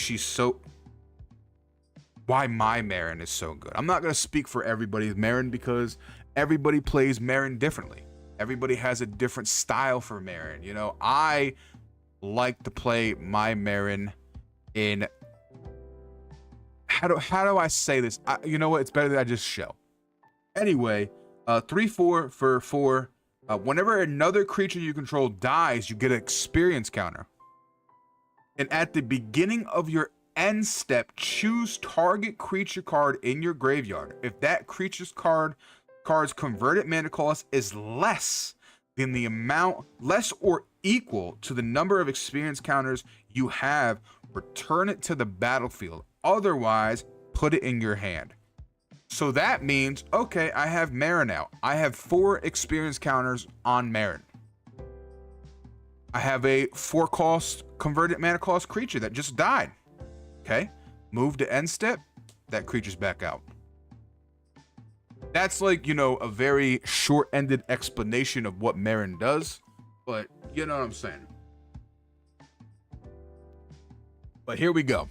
why my Marin is so good. I'm not going to speak for everybody's Marin because everybody plays Marin differently. Everybody has a different style for Marin. You know, I like to play my Marin in, how do I say this? You know what? It's better that I just show. Anyway, 3/4 for 4. Whenever another creature you control dies, you get an experience counter. And at the beginning of your end step, choose target creature card in your graveyard. If that creature's card's converted mana cost is less than the amount, less or equal to the number of experience counters you have, return it to the battlefield. Otherwise, put it in your hand. So that means, okay, I have Marin out. I have 4 experience counters on Marin. I have a 4-cost converted mana cost creature that just died. Okay, move to end step, that creature's back out. That's like, you know, a very short-ended explanation of what Marin does, but you know what I'm saying. But here we go.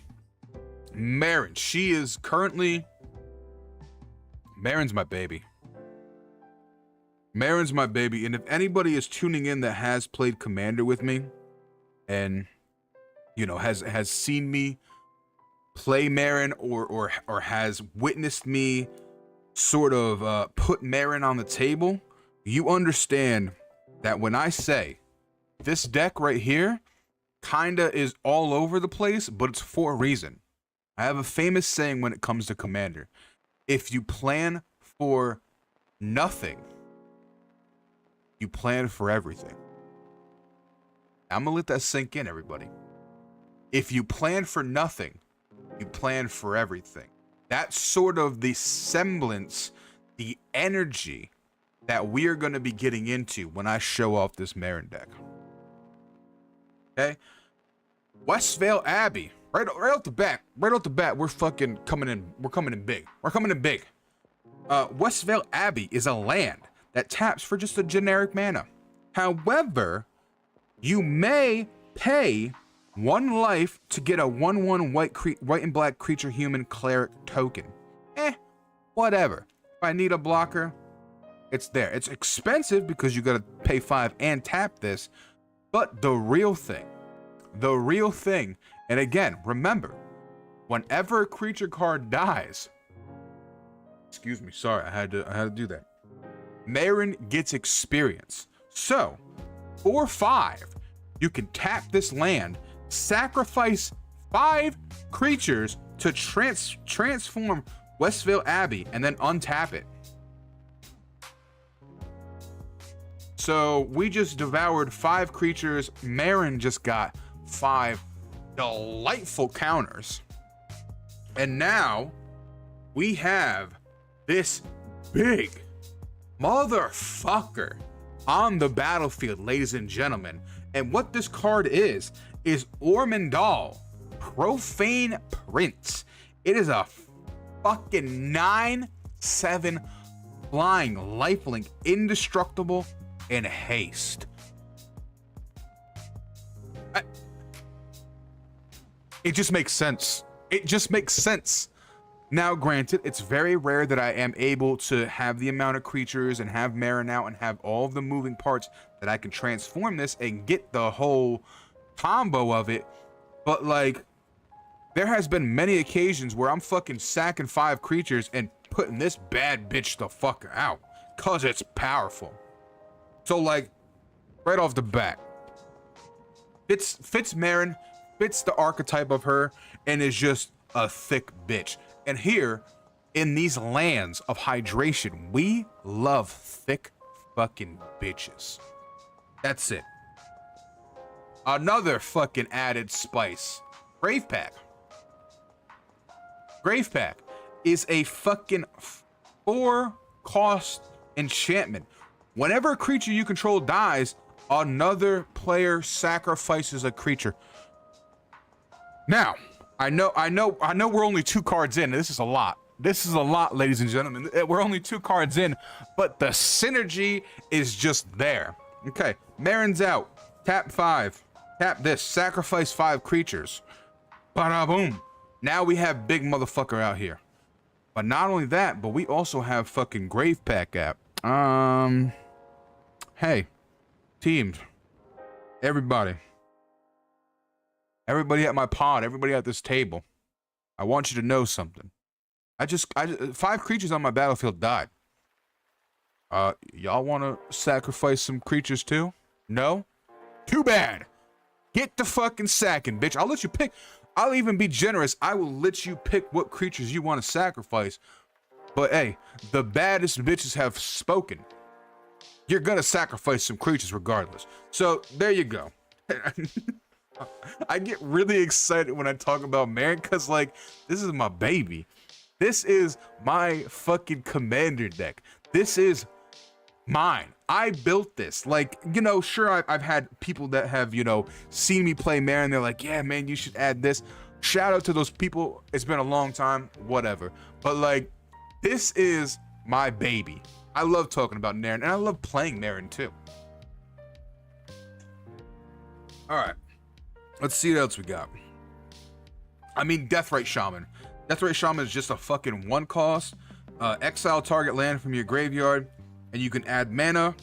Marin, she is currently... Marin's my baby. Marin's my baby, and if anybody is tuning in that has played Commander with me, and, you know, has seen me play Marin or has witnessed me sort of put Marin on the table, you understand that when I say this deck right here kinda is all over the place, but it's for a reason. I have a famous saying when it comes to Commander. If you plan for nothing, you plan for everything. I'm gonna let that sink in, everybody. If you plan for nothing, you plan for everything. That's sort of the semblance, the energy that we are going to be getting into when I show off this Marin deck. Okay? Westvale Abbey. Right off the bat, we're fucking coming in. We're coming in big. Westvale Abbey is a land that taps for just a generic mana. However, you may pay 1 life to get a 1/1 white and black creature human cleric token. Whatever. If I need a blocker, it's there. It's expensive because you gotta pay 5 and tap this, but the real thing, and again, remember, whenever a creature card dies, excuse me, sorry, I had to do that. Marin gets experience. So, for 5, you can tap this land, sacrifice 5 creatures to transform Westvale Abbey, and then untap it. So we just devoured 5 creatures. Marin just got 5 delightful counters. And now we have this big motherfucker on the battlefield, ladies and gentlemen. And what this card is Ormondal, Profane Prince. It is a fucking 9/7 flying lifelink, indestructible, and haste. It just makes sense. Now, granted, it's very rare that I am able to have the amount of creatures and have Marin out and have all of the moving parts that I can transform this and get the whole combo of it. But like, there has been many occasions where I'm fucking sacking 5 creatures and putting this bad bitch the fuck out because it's powerful. So like, right off the bat, fits Marin, fits the archetype of her, and is just a thick bitch. And here, in these lands of hydration, we love thick fucking bitches. That's it. Another fucking added spice. Grave Pack. Grave Pack is a fucking 4-cost enchantment. Whenever a creature you control dies, another player sacrifices a creature. Now, I know we're only 2 cards in. This is a lot. This is a lot, ladies and gentlemen. We're only 2 cards in, but the synergy is just there. Okay, Marin's out. Tap 5. Tap this. Sacrifice 5 creatures. Bada boom. Now we have big motherfucker out here. But not only that, but we also have fucking Grave Pack app. Hey, teams, everybody at my pod, everybody at this table, I want you to know something. I just 5 creatures on my battlefield died. Y'all want to sacrifice some creatures too? No? Too bad. Get the fucking sacking, bitch. I'll let you pick. I'll even be generous. I will let you pick what creatures you want to sacrifice. But hey, the baddest bitches have spoken. You're gonna sacrifice some creatures regardless. So there you go. I get really excited when I talk about Marin because, like, this is my baby. This is my fucking commander deck. This is mine. I built this. Like, you know, sure, I've had people that have, you know, seen me play Marin. They're like, yeah, man, you should add this. Shout out to those people. It's been a long time, whatever. But, like, this is my baby. I love talking about Marin, and I love playing Marin, too. All right. Let's see what else we got. I mean, Deathrite Shaman. Deathrite Shaman is just a fucking 1 cost. Exile target land from your graveyard, and you can add mana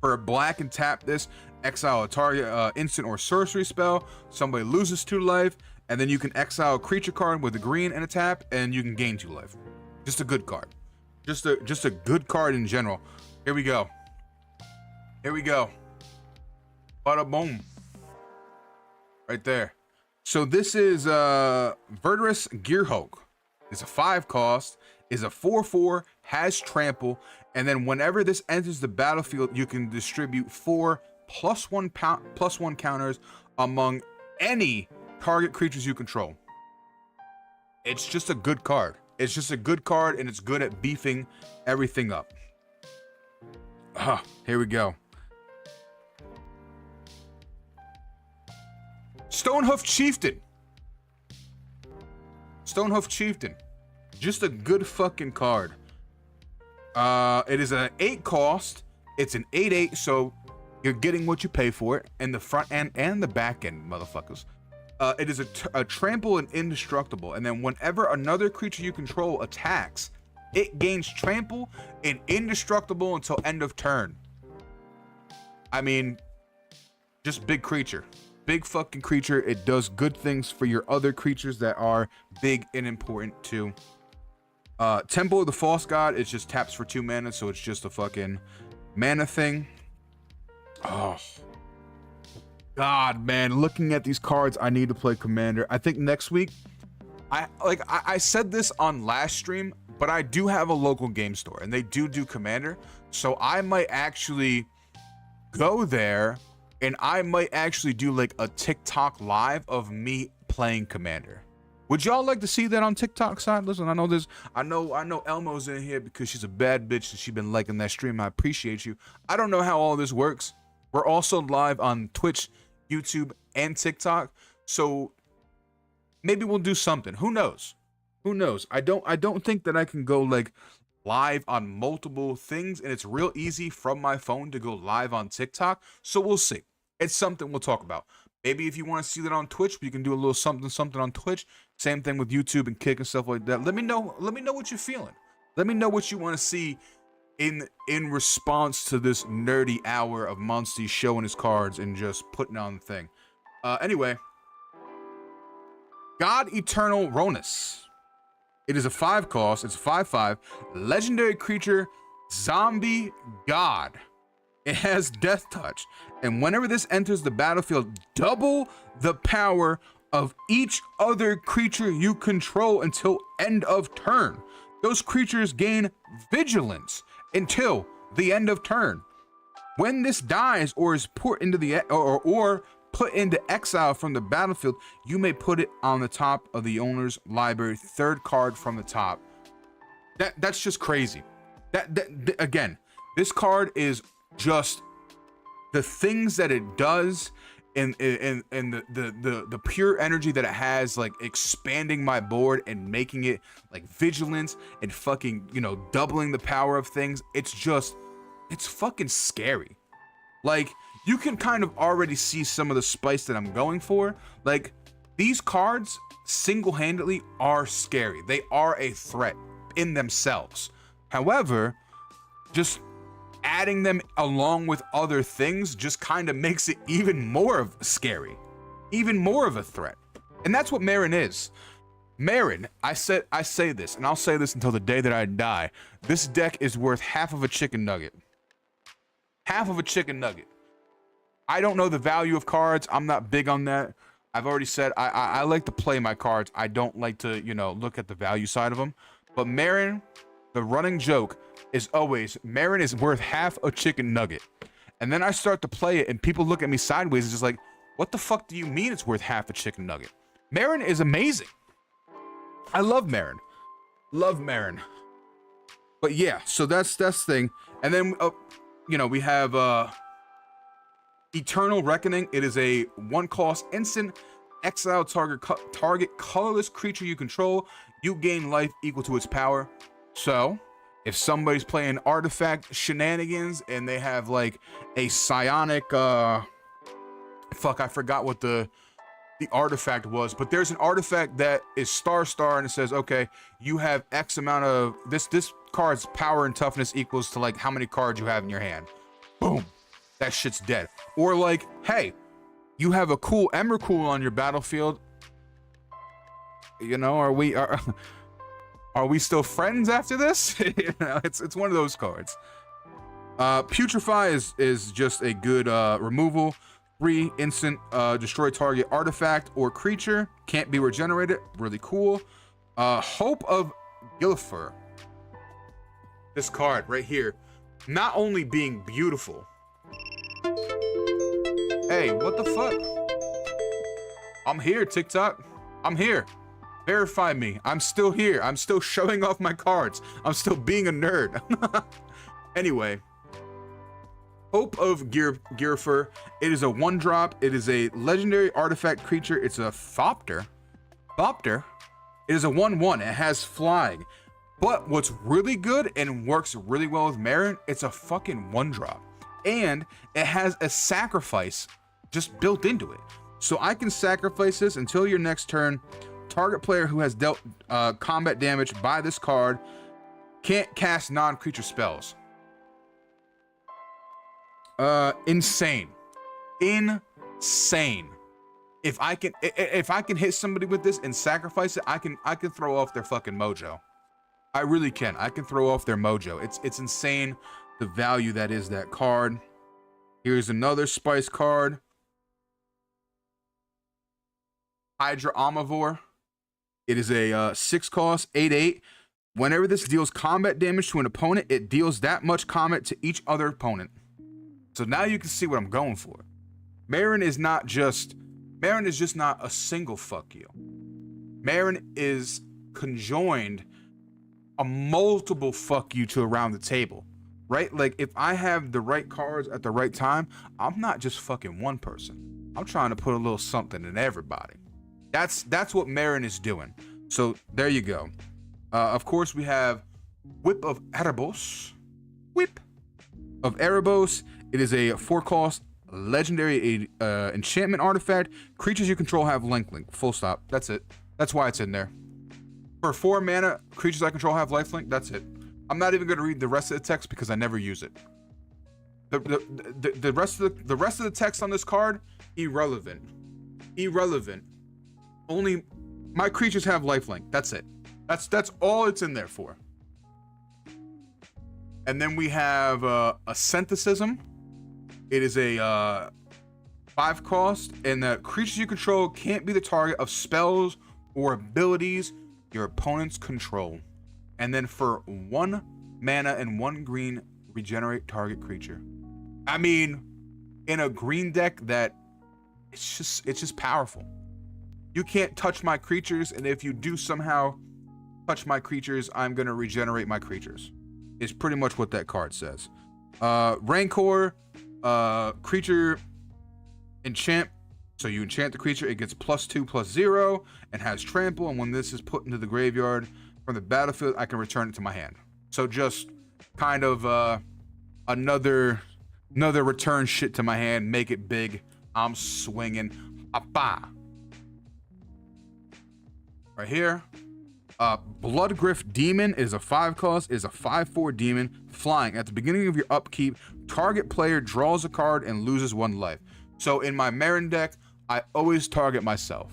for a black and tap this. Exile a target instant or sorcery spell. Somebody loses 2 life, and then you can exile a creature card with a green and a tap, and you can gain 2 life. Just a good card. Just a good card in general. Here we go. Here we go. Bada boom. Right there. So this is Verdurous Gearhulk. It's a 5 cost, is a 4/4, has trample, and then whenever this enters the battlefield, you can distribute 4 +1 counters among any target creatures you control. It's just a good card. It's just a good card, and it's good at beefing everything up. Here we go. Stonehoof Chieftain. Stonehoof Chieftain. Just a good fucking card. It is an 8 cost. It's an 8/8, so you're getting what you pay for it in the front end and the back end, motherfuckers. It is a trample and indestructible, and then whenever another creature you control attacks, it gains trample and indestructible until end of turn. I mean, just big creature. Big fucking creature. It does good things for your other creatures that are big and important too. Temple of the False God, it just taps for 2 mana, so it's just a fucking mana thing. Oh God, man, looking at these cards, I need to play Commander. I think next week, I said this on last stream, but I do have a local game store and they do Commander, so I might actually go there and I might actually do like a TikTok live of me playing Commander. Would y'all like to see that on TikTok side? Listen, I know Elmo's in here because she's a bad bitch and she's been liking that stream. I appreciate you. I don't know how all this works. We're also live on Twitch, YouTube, and TikTok. So maybe we'll do something. Who knows? Who knows? I don't think that I can go like live on multiple things, and it's real easy from my phone to go live on TikTok. So we'll see. It's something we'll talk about. Maybe if you want to see that on Twitch, we can do a little something on Twitch. Same thing with YouTube and Kick and stuff like that. Let me know what you're feeling. Let me know what you want to see in response to this nerdy hour of Munsty showing his cards and just putting on the thing. Anyway, God Eternal Ronus. It is a 5 cost. It's a 5/5 legendary creature, zombie god. It has Death Touch, and whenever this enters the battlefield, double the power of each other creature you control until end of turn. Those creatures gain vigilance until the end of turn. When this dies or is put into the or put into exile from the battlefield, you may put it on the top of the owner's library, 3rd card from the top. That's just crazy. Again, this card is just the things that it does and the pure energy that it has, like expanding my board and making it like vigilance and fucking, you know, doubling the power of things. It's fucking scary. Like, you can kind of already see some of the spice that I'm going for. Like, These cards single-handedly are scary. They are a threat in themselves. However, just adding them along with other things just kind of makes it even more of scary, even more of a threat. And that's what Marin is. Marin, I say this, and I'll say this until the day that I die. This deck is worth half of a chicken nugget. Half of a chicken nugget. I don't know the value of cards. I'm not big on that. I've already said I like to play my cards. I don't like to, you know, look at the value side of them. But Marin, the running joke is always, Marin is worth half a chicken nugget. And then I start to play it, and people look at me sideways and just like, what the fuck do you mean it's worth half a chicken nugget? Marin is amazing. I love Marin. Love Marin. But yeah, so that's the thing. And then, you know, we have Eternal Reckoning. It is a 1-cost instant. Exile target colorless creature you control. You gain life equal to its power. So, if somebody's playing artifact shenanigans and they have like a psionic, fuck, I forgot what the artifact was, but there's an artifact that is star and it says, okay, you have X amount of this card's power and toughness equals to like how many cards you have in your hand. Boom, that shit's dead. Or like, hey, you have a cool Emrakul on your battlefield. You know, are we still friends after this? You know, it's one of those cards. Putrefy is just a good removal. 3 instant, destroy target artifact or creature, can't be regenerated. Really cool. Hope of Gilfer. This card right here, not only being beautiful. Hey, what the fuck? I'm here, TikTok. I'm here. Verify me. I'm still here. I'm still showing off my cards. I'm still being a nerd. Anyway. Hope of Gilfer. It is a 1-drop. It is a legendary artifact creature. It's a Thopter. Thopter. It is a 1/1. It has flying. But what's really good and works really well with Marin, it's a fucking 1-drop. And it has a sacrifice just built into it. So I can sacrifice this until your next turn. Target player who has dealt combat damage by this card can't cast non-creature spells. Insane. If I can hit somebody with this and sacrifice it, I can throw off their fucking mojo. I really can. I can throw off their mojo. It's insane the value that is that card. Here's another spice card. Hydra Omnivore. It is a 6-cost, 8/8. Whenever this deals combat damage to an opponent, it deals that much combat to each other opponent. So now you can see what I'm going for. Marin is just not a single fuck you. Marin is conjoined a multiple fuck you to around the table, right? Like if I have the right cards at the right time, I'm not just fucking one person. I'm trying to put a little something in everybody. That's what Marin is doing. So there you go. Of course we have Whip of Erebos. Whip of Erebos. It is a 4-cost legendary enchantment artifact. Creatures you control have lifelink. Full stop. That's it. That's why it's in there. For 4 mana, creatures I control have lifelink. That's it. I'm not even going to read the rest of the text because I never use it. The rest of the text on this card, irrelevant. Only my creatures have lifelink. That's it. That's all it's in there for. And then we have a Synthesis. It is a 5-cost, and the creatures you control can't be the target of spells or abilities your opponents control. And then for 1 mana and 1 green, regenerate target creature. I mean, in a green deck that it's just powerful. You can't touch my creatures, and if you do somehow touch my creatures, I'm gonna regenerate my creatures. Is pretty much what that card says. Rancor, creature enchant. So you enchant the creature, it gets +2/+0 and has trample, and when this is put into the graveyard from the battlefield, I can return it to my hand. So just kind of another return shit to my hand, make it big. I'm swinging. Apa. right here. Bloodgriff Demon is a 5 cost, is a 5/4 demon, flying. At the beginning of your upkeep, target player draws a card and loses 1 life. So in my Marin deck, I always target myself.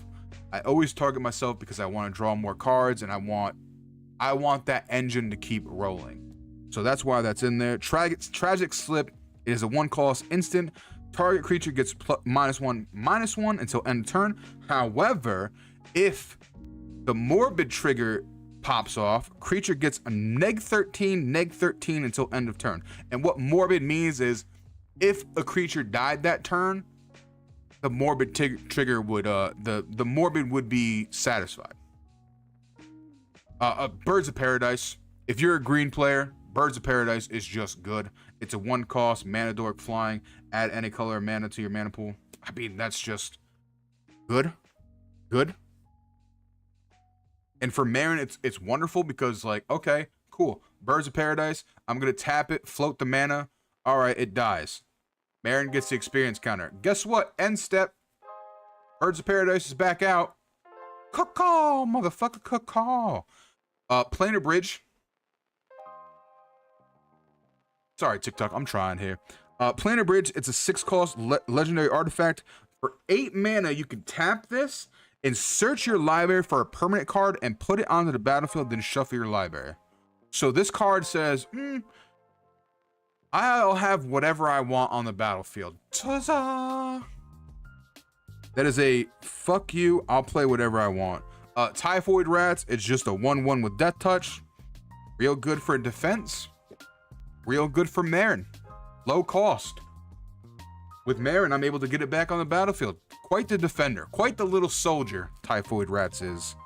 I always target myself because I want to draw more cards and I want that engine to keep rolling. So that's why that's in there. Tragic Slip is a 1 cost instant. Target creature gets -1/-1 until end of turn. However, if the Morbid trigger pops off, creature gets a -13 until end of turn. And what Morbid means is if a creature died that turn, the Morbid trigger would the Morbid would be satisfied. Birds of Paradise. If you're a green player, Birds of Paradise is just good. It's a 1 cost mana dork flying. Add any color of mana to your mana pool. I mean, that's just good. And for Marin, it's wonderful because, like, okay, cool. Birds of Paradise, I'm going to tap it, float the mana. All right, it dies. Marin gets the experience counter. Guess what? End step. Birds of Paradise is back out. Caw-caw, motherfucker, caw-caw. Planar Bridge. Sorry, TikTok, I'm trying here. Planar Bridge, it's a 6 cost legendary artifact. For 8 mana, you can tap this and search your library for a permanent card and put it onto the battlefield, then shuffle your library. So this card says, I'll have whatever I want on the battlefield. Ta-za! That is a fuck you, I'll play whatever I want. Typhoid Rats, it's just a 1/1 with Death Touch. Real good for defense. Real good for Marin. Low cost. With Marin, I'm able to get it back on the battlefield. Quite the defender. Quite the little soldier, Typhoid Rats is.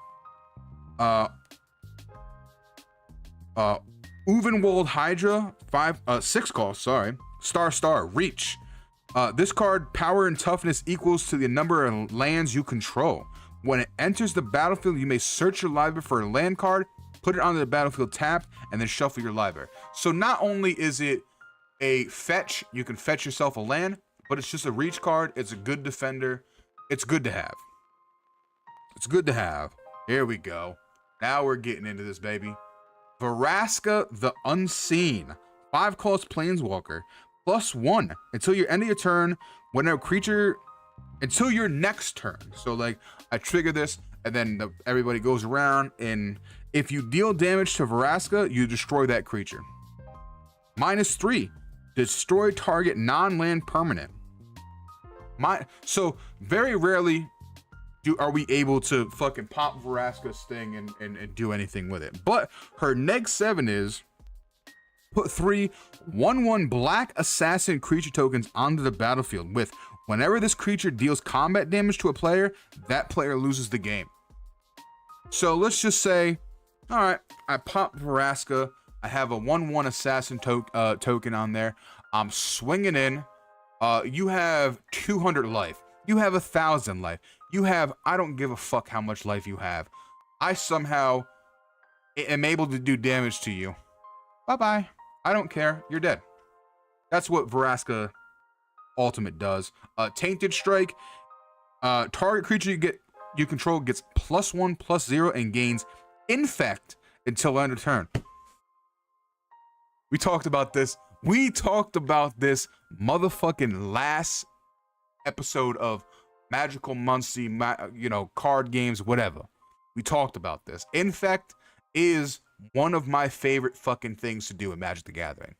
Uvenwald Hydra, 6 cost, sorry. Star, Reach. This card, power and toughness equals to the number of lands you control. When it enters the battlefield, you may search your library for a land card, put it onto the battlefield tapped, and then shuffle your library. So not only is it a fetch, you can fetch yourself a land, but it's just a reach card. It's a good defender. It's good to have. It's good to have. Here we go. Now we're getting into this, baby. Vraska the Unseen. 5 cost Planeswalker. +1 until your end of your turn. Whenever creature... Until your next turn. So, like, I trigger this, and then everybody goes around, and if you deal damage to Vraska, you destroy that creature. -3. Destroy target non-land permanent. So very rarely are we able to fucking pop Vraska's thing and do anything with it. But her -7 is put 3 1/1 black assassin creature tokens onto the battlefield with whenever this creature deals combat damage to a player, that player loses the game. So let's just say, all right, I pop Vraska. I have a 1/1 assassin token on there. I'm swinging in. You have 200 life. You have 1,000 life. You have, I don't give a fuck how much life you have. I somehow am able to do damage to you. Bye-bye. I don't care. You're dead. That's what Vraska Ultimate does. Tainted Strike. Target creature you control gets +1/+0 and gains Infect until end of turn. We talked about this. We talked about this motherfucking last episode of Magical Muncie, card games, whatever. We talked about this. Infect is one of my favorite fucking things to do in Magic the Gathering.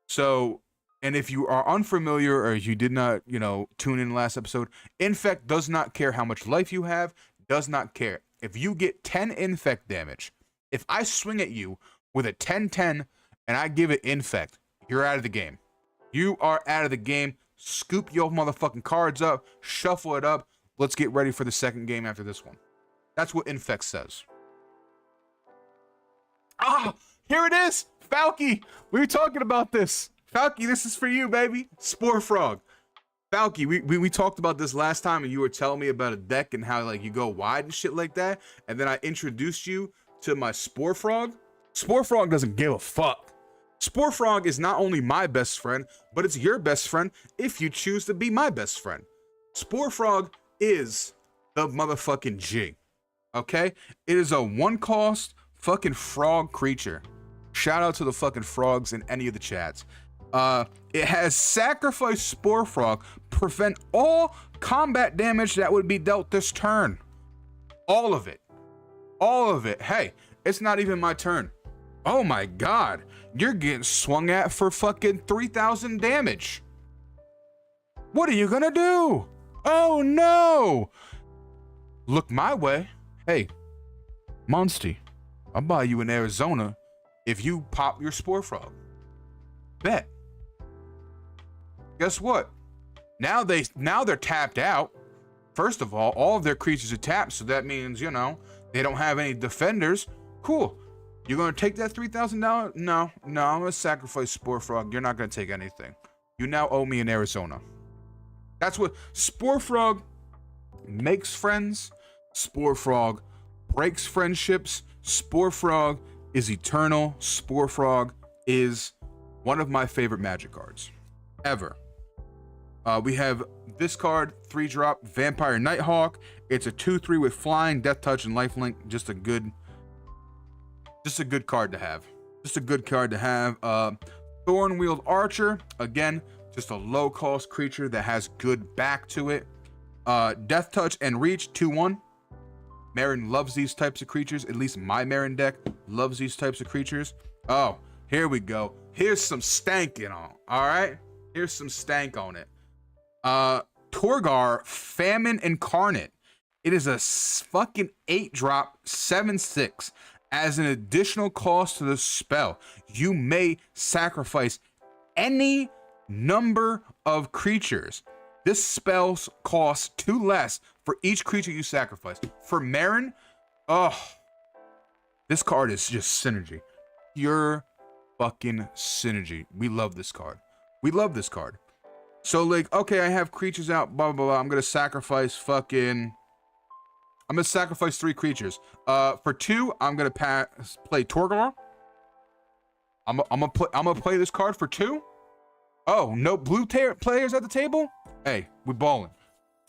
So, and if you are unfamiliar or you did not, tune in last episode, Infect does not care how much life you have, does not care. If you get 10 Infect damage, if I swing at you with a 10-10 and I give it Infect, you're out of the game. You are out of the game. Scoop your motherfucking cards up, shuffle it up. Let's get ready for the second game after this one. That's what Infect says. Ah, here it is. Falky, we were talking about this. Falky, this is for you, baby. Spore Frog. Falky, we talked about this last time and you were telling me about a deck and how, like, you go wide and shit like that. And then I introduced you to my Spore Frog. Spore Frog doesn't give a fuck. Spore Frog is not only my best friend, but it's your best friend if you choose to be my best friend. Spore Frog is the motherfucking G. Okay? It is a 1-cost fucking frog creature. Shout out to the fucking frogs in any of the chats. It has Sacrifice Spore Frog, prevent all combat damage that would be dealt this turn. All of it. All of it. Hey, it's not even my turn. Oh my god. You're getting swung at for fucking 3,000 damage. What are you gonna do? Oh no! Look my way. Hey, MUNSTY, I'll buy you in Arizona if you pop your Spore Frog. Bet. Guess what? Now they're tapped out. First of all of their creatures are tapped, so that means, you know, they don't have any defenders. Cool. You're gonna take that $3,000? No, I'm gonna sacrifice Spore Frog. You're not gonna take anything. You now owe me in Arizona. That's what Spore Frog makes friends. Spore Frog breaks friendships. Spore Frog is eternal. Spore Frog is one of my favorite Magic cards ever. We have this card, 3-drop Vampire Nighthawk. It's a 2/3 with flying, death touch, and lifelink. Just a good card to have. Just a good card to have. Thornwield Archer, again, just a low-cost creature that has good back to it. Death touch and reach, 2/1. Marin loves these types of creatures. At least my Marin deck loves these types of creatures. Oh, here we go. Here's some stanking on. All right, here's some stank on it. Torgar Famine Incarnate. It is a fucking 8-drop 7/6. As an additional cost to the spell, you may sacrifice any number of creatures. This spell costs 2 less for each creature you sacrifice. For Marin, oh, this card is just synergy. Pure fucking synergy. We love this card. We love this card. So, like, okay, I have creatures out, blah, blah, blah. I'm going to sacrifice 3 creatures. For 2, I'm going to play Torgar. I'm gonna play this card for 2. Oh, no blue players at the table? Hey, we're balling.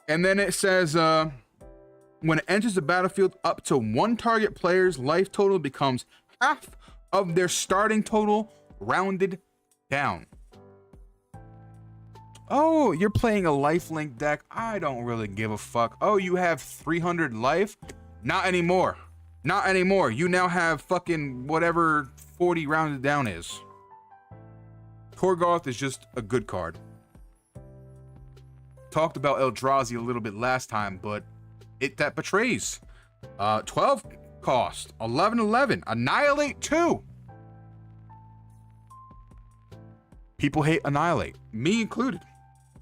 And then it says, when it enters the battlefield, up to 1 target player's life total becomes half of their starting total, rounded down. Oh, you're playing a lifelink deck. I don't really give a fuck. Oh, you have 300 life? Not anymore. Not anymore. You now have fucking whatever 40 rounded down is. Torgarth is just a good card. Talked about Eldrazi a little bit last time, but that betrays. 12 cost. 11/11. Annihilate 2. People hate Annihilate. Me included.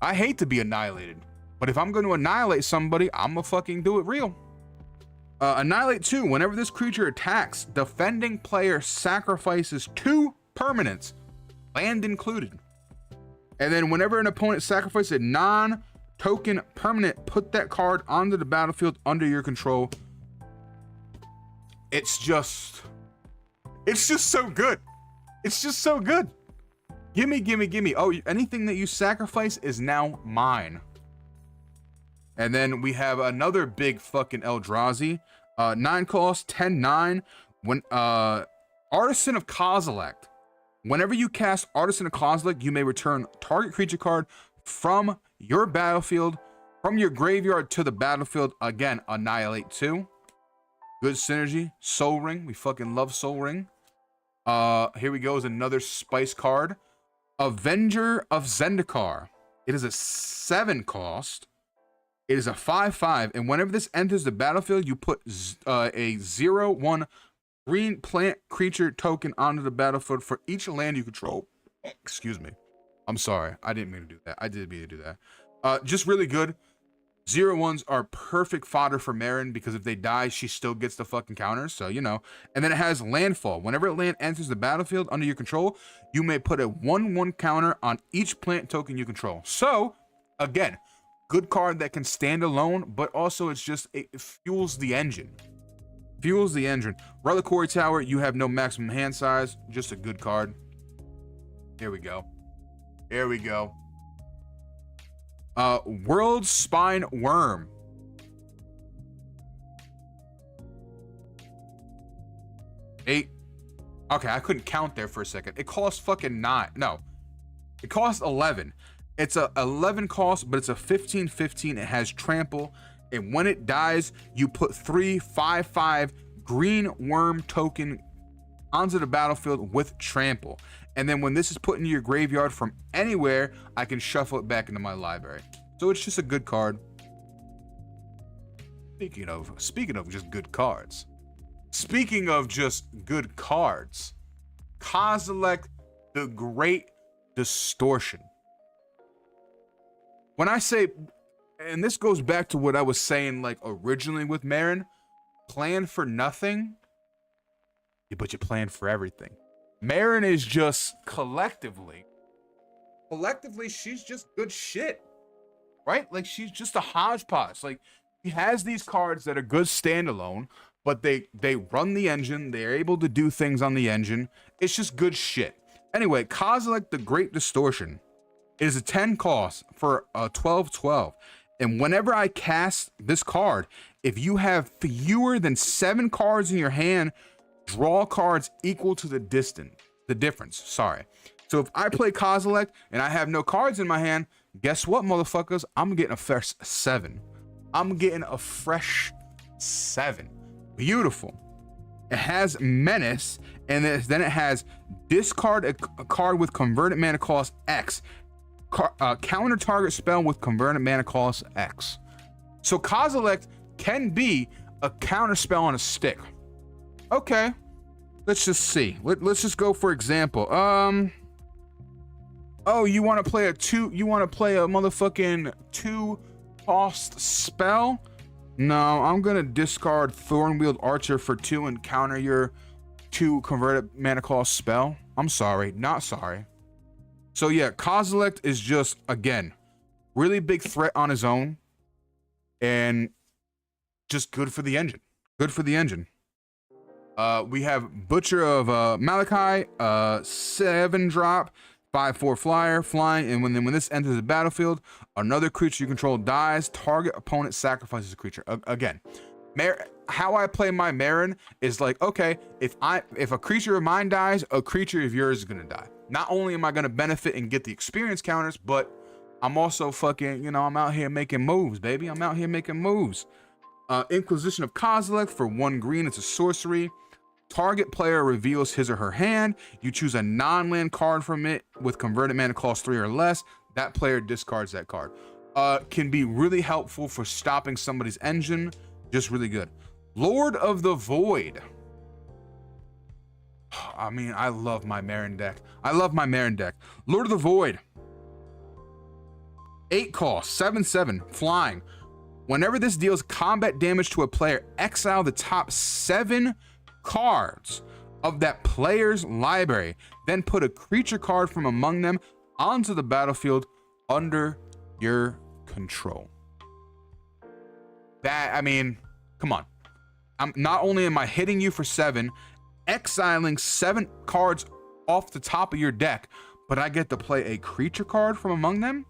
I hate to be annihilated. But if I'm going to annihilate somebody, I'm gonna fucking do it real. Annihilate 2. Whenever this creature attacks, defending player sacrifices 2 permanents, land included. And then whenever an opponent sacrifices a non-token permanent, put that card onto the battlefield under your control. It's just so good. It's just so good. Gimme, gimme, gimme. Oh, anything that you sacrifice is now mine. And then we have another big fucking Eldrazi. 9 cost, 10/9. When Artisan of Kozilek. Whenever you cast Artisan of Kozilek, you may return target creature card from your battlefield, from your graveyard to the battlefield. Again, Annihilate 2. Good synergy. Soul Ring. We fucking love Soul Ring. Here we go is another spice card. Avenger of Zendikar. It is a 7 cost. It is a 5/5, and whenever this enters the battlefield, you put a 0/1 green plant creature token onto the battlefield for each land you control. Excuse me. I'm sorry. I didn't mean to do that. I did mean to do that. Just really good. 0/1s are perfect fodder for Marin because if they die, she still gets the fucking counters. So, you know. And then it has landfall. Whenever a land enters the battlefield under your control, you may put a 1/1 counter on each plant token you control. So, again, good card that can stand alone, but also it fuels the engine. Fuels the engine. Reliquary Tower, you have no maximum hand size. Just a good card. Here we go. Here we go. World Spine Worm. 8. Okay, I couldn't count there for a second. It costs fucking 9. No, it costs 11. It's a 11 cost, but it's a 15/15. It has trample, and when it dies, you put 3 5/5 green worm token onto the battlefield with trample. And then when this is put into your graveyard from anywhere, I can shuffle it back into my library. So it's just a good card. Speaking of just good cards. Speaking of just good cards, Kozilek the Great Distortion. When I say, and this goes back to what I was saying like originally with Marin, plan for nothing, but you plan for everything. Marin is just collectively, she's just good shit, right? Like she's just a hodgepodge. Like he has these cards that are good standalone, but they run the engine. They're able to do things on the engine. It's just good shit. Anyway, Kozilek the Great Distortion is a 10 cost for a 12/12. And whenever I cast this card, if you have fewer than 7 cards in your hand, draw cards equal to the difference. Sorry. So if I play Kozilek and I have no cards in my hand, guess what, motherfuckers? I'm getting a fresh 7. I'm getting a fresh 7. Beautiful. It has Menace, and then it has discard a card with converted mana cost X. Counter target spell with converted mana cost X. So Kozilek can be a counter spell on a stick. Okay, let's just see. Let's just go for example. Oh, you want to play a motherfucking 2 cost spell? No, I'm gonna discard Thornwield Archer for 2 and counter your 2 converted mana cost spell. I'm sorry, not sorry. So yeah, Kozilek is just, again, really big threat on his own, and just good for the engine. Good for the engine. We have Butcher of Malachi, 7-drop, 5/4 flyer, flying, and when this enters the battlefield, another creature you control dies. Target opponent sacrifices a creature. Again, how I play my Marin is like, okay, if a creature of mine dies, a creature of yours is gonna die. Not only am I gonna benefit and get the experience counters, but I'm also fucking, I'm out here making moves, baby. I'm out here making moves. Inquisition of Kozilek for 1 green. It's a sorcery. Target player reveals his or her hand. You choose a non-land card from it with converted mana cost 3 or less. That player discards that card. Can be really helpful for stopping somebody's engine. Just really good. Lord of the Void. I mean, I love my Marin deck. Lord of the Void. 8 cost, 7/7, flying. Whenever this deals combat damage to a player, exile the top 7 cards of that player's library. Then put a creature card from among them onto the battlefield under your control. That, I mean, come on. Not only am I hitting you for 7, exiling 7 cards off the top of your deck, but I get to play a creature card from among them?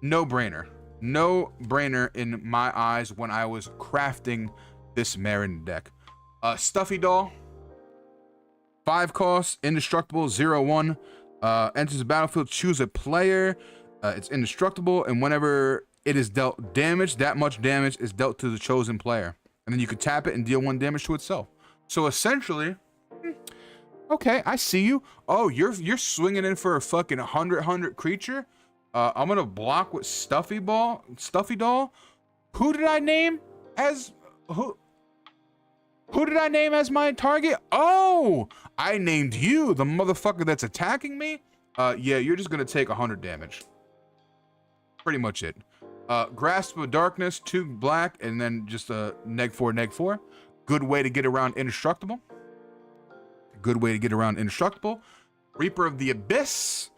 No brainer. No brainer in my eyes when I was crafting this Marin deck. Stuffy Doll, 5 costs, indestructible, 0/1. Enters the battlefield, choose a player. It's indestructible, and whenever it is dealt damage, that much damage is dealt to the chosen player. And then you can tap it and deal 1 damage to itself. So essentially, okay, I see you. Oh, you're swinging in for a fucking 100 creature. I'm gonna block with Stuffy Doll. Who did I name as my target? Oh, I named you, the motherfucker that's attacking me. Yeah, you're just gonna take 100 damage. Pretty much it. Grasp of Darkness, 2 black, and then just a -4/-4. Good way to get around indestructible. Reaper of the Abyss,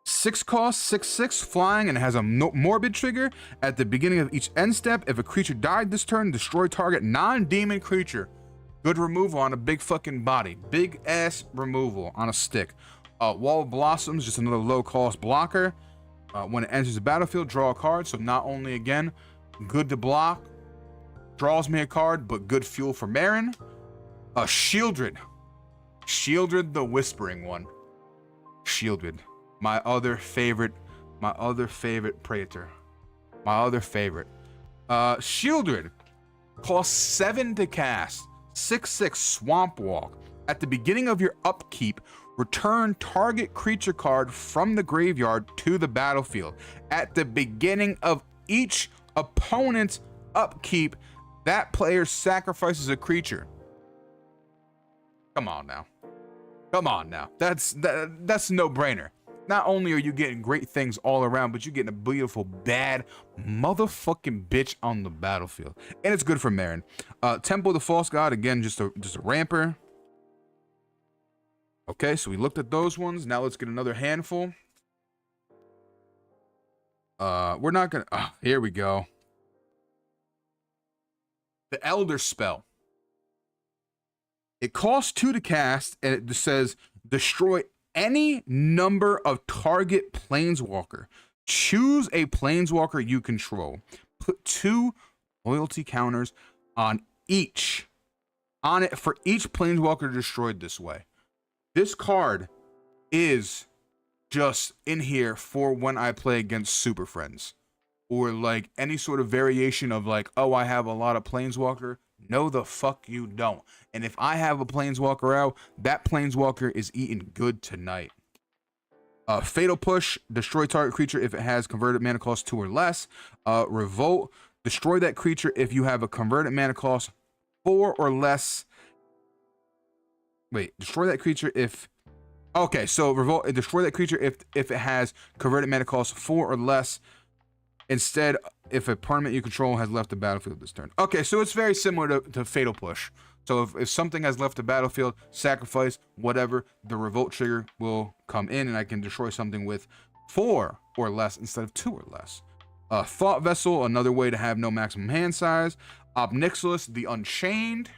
6 cost, 6/6, flying, and it has a morbid trigger. At the beginning of each end step, if a creature died this turn, destroy target non-demon creature. Good removal on a big fucking body. Big ass removal on a stick. Wall of Blossoms, just another low cost blocker. When it enters the battlefield, draw a card. So not only, again, good to block, draws me a card, but good fuel for Marin. Shieldred. Shieldred, the whispering one. Shieldred. My other favorite Praetor. My other favorite. Shieldred costs 7 to cast. 6/6 Swamp Walk. At the beginning of your upkeep, return target creature card from the graveyard to the battlefield. At the beginning of each opponent's upkeep, that player sacrifices a creature. Come on now. Come on now. That's a no-brainer. Not only are you getting great things all around, but you're getting a beautiful, bad motherfucking bitch on the battlefield. And it's good for Marin. Temple of the False God, again, just a ramper. Okay, so we looked at those ones. Now let's get another handful. We're not gonna... here we go. The Elder Spell. It costs 2 to cast, and it just says, destroy any number of target planeswalker. Choose a planeswalker you control. Put 2 loyalty counters on it for each planeswalker destroyed this way. This card is just in here for when I play against Super Friends. Or like any sort of variation of like, oh, I have a lot of planeswalker. No, the fuck you don't. And if I have a planeswalker out, that planeswalker is eating good tonight. Fatal Push, destroy target creature if it has converted mana cost 2 or less. Revolt, destroy that creature if you have a converted mana cost 4 or less. Wait, destroy that creature if... Okay, so Revolt, destroy that creature if it has converted mana cost 4 or less. Instead, if a permanent you control has left the battlefield this turn. Okay, so it's very similar to Fatal Push. So if something has left the battlefield, sacrifice, whatever, the Revolt trigger will come in and I can destroy something with 4 or less instead of 2 or less. Thought Vessel, another way to have no maximum hand size. Obnixilis, the Unchained.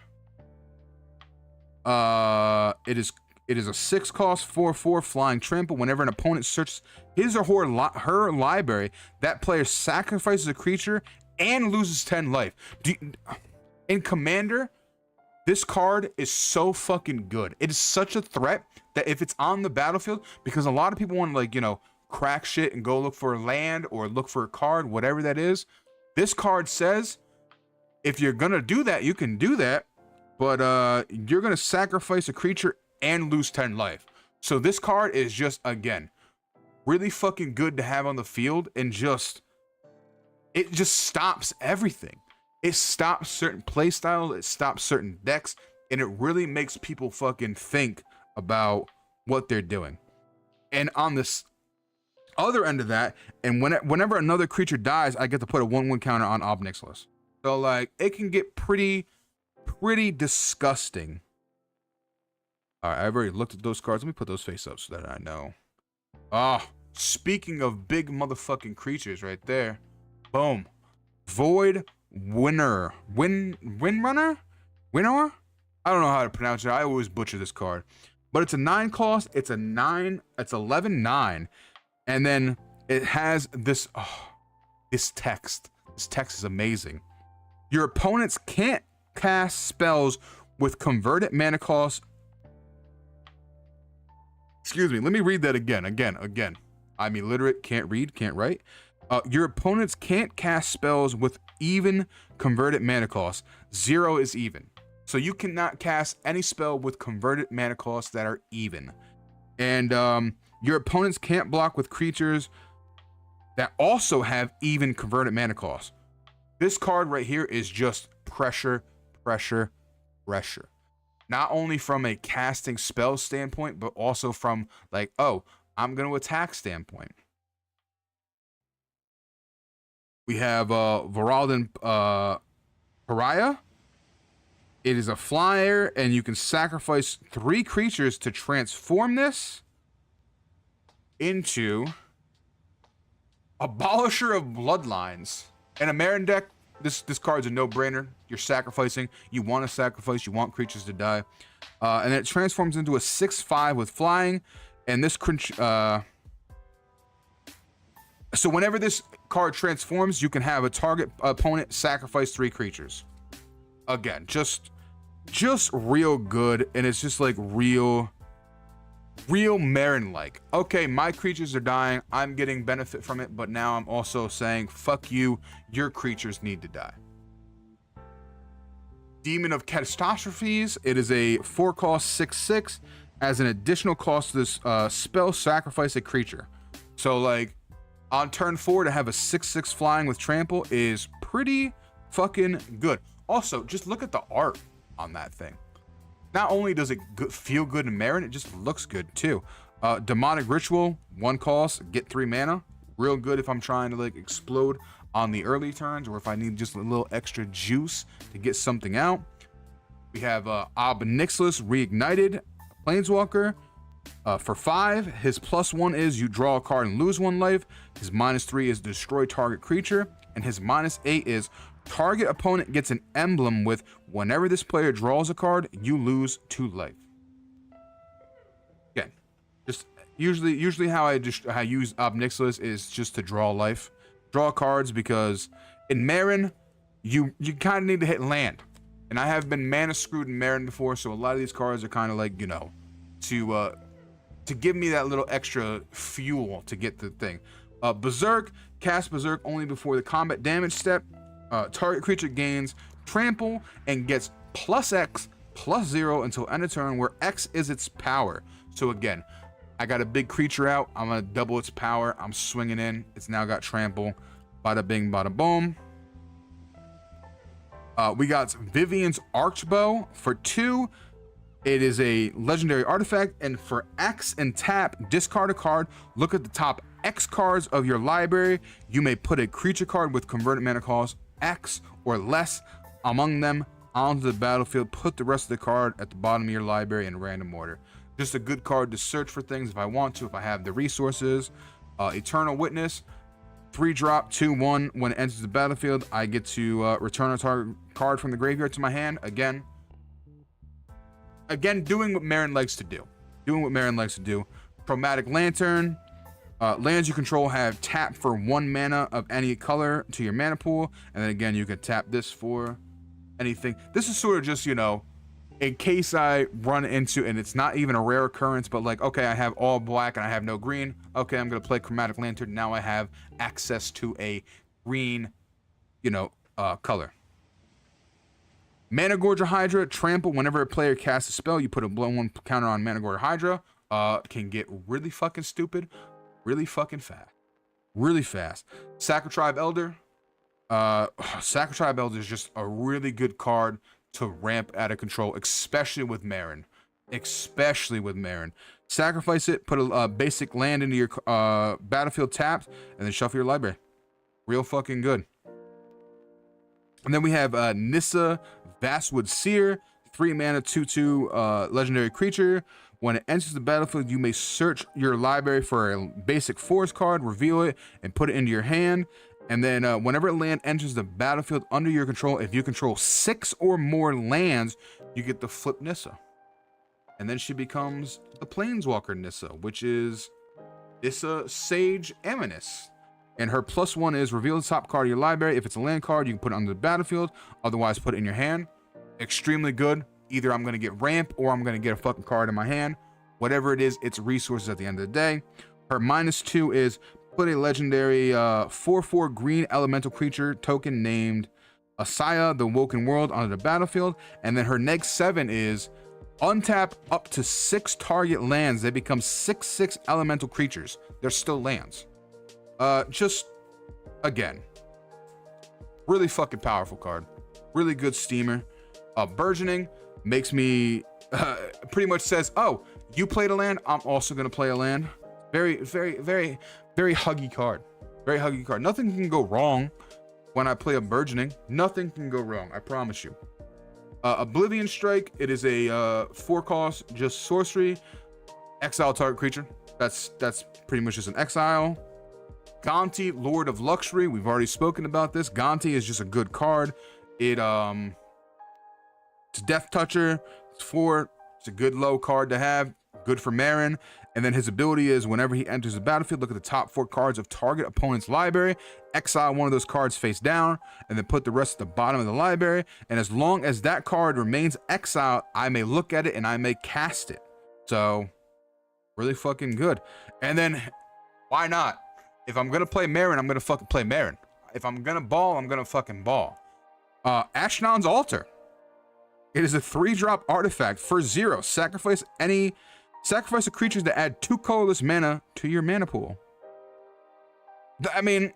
It is a 6 cost, 4/4 flying trample. Whenever an opponent searches his or her library, that player sacrifices a creature and loses 10 life. In Commander, this card is so fucking good. It is such a threat that if it's on the battlefield, because a lot of people want to, like, you know, crack shit and go look for a land or look for a card, whatever that is. This card says, if you're gonna do that, you can do that, but you're gonna sacrifice a creature and lose 10 life. So this card is just, again, really fucking good to have on the field, and it just stops everything. It stops certain play styles, it stops certain decks, and it really makes people fucking think about what they're doing. And on this other end of that, and whenever another creature dies, I get to put a 1/1 counter on Obnixilis. So like, it can get pretty disgusting. All right, I've already looked at those cards. Let me put those face up so that I know. Speaking of big motherfucking creatures right there. Boom. Void Winner. Windrunner? Winnower? I don't know how to pronounce it. I always butcher this card. But it's a 9 cost. It's 11/9. And then it has this text. This text is amazing. Your opponents can't cast spells with converted mana cost. Excuse me, let me read that again. I'm illiterate, can't read, can't write. Your opponents can't cast spells with even converted mana cost. 0 is even. So you cannot cast any spell with converted mana costs that are even. And your opponents can't block with creatures that also have even converted mana costs. This card right here is just pressure. Not only from a casting spell standpoint, but also from like, oh, I'm going to attack standpoint. We have Varaldan Pariah. It is a flyer, and you can sacrifice 3 creatures to transform this into Abolisher of Bloodlines. In a Marin deck, this card's a no-brainer. You're sacrificing. You want to sacrifice. You want creatures to die. And then it transforms into a 6/5 with flying. And this... So whenever this card transforms, you can have a target opponent sacrifice 3 creatures. Again, just just real good, and it's just like real Marin like. Okay, my creatures are dying, I'm getting benefit from it, but now I'm also saying fuck you, your creatures need to die. Demon of Catastrophes. It is a 4-cost 6/6. As an additional cost to this spell, sacrifice a creature. So like on turn 4 to have a 6/6 flying with trample is pretty fucking good. Also, just look at the art on that thing. Not only does it feel good in Marin, it just looks good too. Demonic Ritual, 1 cost, get 3 mana. Real good if I'm trying to like explode on the early turns, or if I need just a little extra juice to get something out. We have Ob Nixilis Reignited, Planeswalker, for 5. His +1 is you draw a card and lose 1 life. His -3 is destroy target creature, and his -8 is target opponent gets an emblem with whenever this player draws a card, you lose 2 life. Again, just usually how I use Ob Nixilis is just to draw life, draw cards, because in Marin you kind of need to hit land. And I have been mana screwed in Marin before, so a lot of these cards are kind of like, you know, to give me that little extra fuel to get the thing. Berserk, cast Berserk only before the combat damage step. Target creature gains trample and gets +X +0 until end of turn, where X is its power. So again, I got a big creature out, I'm gonna double its power, I'm swinging in, it's now got trample. Bada bing, bada boom. We got Vivian's Archbow for 2. It is a legendary artifact, and for X and tap, discard a card. Look at the top X cards of your library. You may put a creature card with converted mana cost X or less among them onto the battlefield. Put the rest of the card at the bottom of your library in random order. Just a good card to search for things if I want to, if I have the resources. Eternal Witness, 3-drop 2/1. When it enters the battlefield, I get to return a target card from the graveyard to my hand. Again, doing what Marin likes to do. Chromatic Lantern. Lands you control have tap for 1 mana of any color to your mana pool, and then again you can tap this for anything. This is sort of just, you know, in case I run into, and it's not even a rare occurrence, but like, okay, I have all black and I have no green. Okay, I'm gonna play Chromatic Lantern. Now I have access to a green, you know, color. Mana Gorger Hydra, trample. Whenever a player casts a spell, you put a +1 counter on Mana Gorger Hydra. Can get really fucking stupid, really fucking fast. Sacrotribe Elder. Sacrotribe Elder is just a really good card to ramp out of control, especially with Marin. Sacrifice it, put a basic land into your battlefield tapped, and then shuffle your library. Real fucking good. And then we have Nissa Vastwood Seer, 3 mana 2/2 legendary creature. When it enters the battlefield, you may search your library for a basic forest card, reveal it, and put it into your hand. And then whenever a land enters the battlefield under your control, if you control 6 or more lands, you get to flip Nissa. And then she becomes the Planeswalker Nissa, which is Nissa Sage Amonis. And her +1 is reveal the top card of your library. If it's a land card, you can put it under the battlefield. Otherwise, put it in your hand. Extremely good. Either I'm going to get ramp or I'm going to get a fucking card in my hand. Whatever it is, it's resources at the end of the day. Her -2 is put a legendary 4/4 green elemental creature token named Asaya, the Woken World, onto the battlefield. And then her -7 is untap up to 6 target lands. They become 6/6 elemental creatures. They're still lands. Just, again, really fucking powerful card. Really good steamer. Burgeoning makes me, pretty much says, oh, you played a land, I'm also going to play a land. Very huggy card. Very huggy card. Nothing can go wrong when I play a Burgeoning. Nothing can go wrong, I promise you. Oblivion Strike, it is a 4-cost, just sorcery. Exile target creature. That's pretty much just an exile. Gonti, Lord of Luxury. We've already spoken about this. Gonti is just a good card. It's a Death Toucher. It's a good low card to have. good for Marin. And then his ability is whenever he enters the battlefield, look at the top 4 cards of target opponent's library, exile one of those cards face down, and then put the rest at the bottom of the library. And as long as that card remains exiled, I may look at it and I may cast it. So, really fucking good. And then, why not? If I'm gonna play Marin, I'm gonna fucking play Marin. If I'm gonna ball, I'm gonna fucking ball. Ashnon's Altar. It is a 3-drop artifact for 0. Sacrifice a creature that add 2 colorless mana to your mana pool. I mean,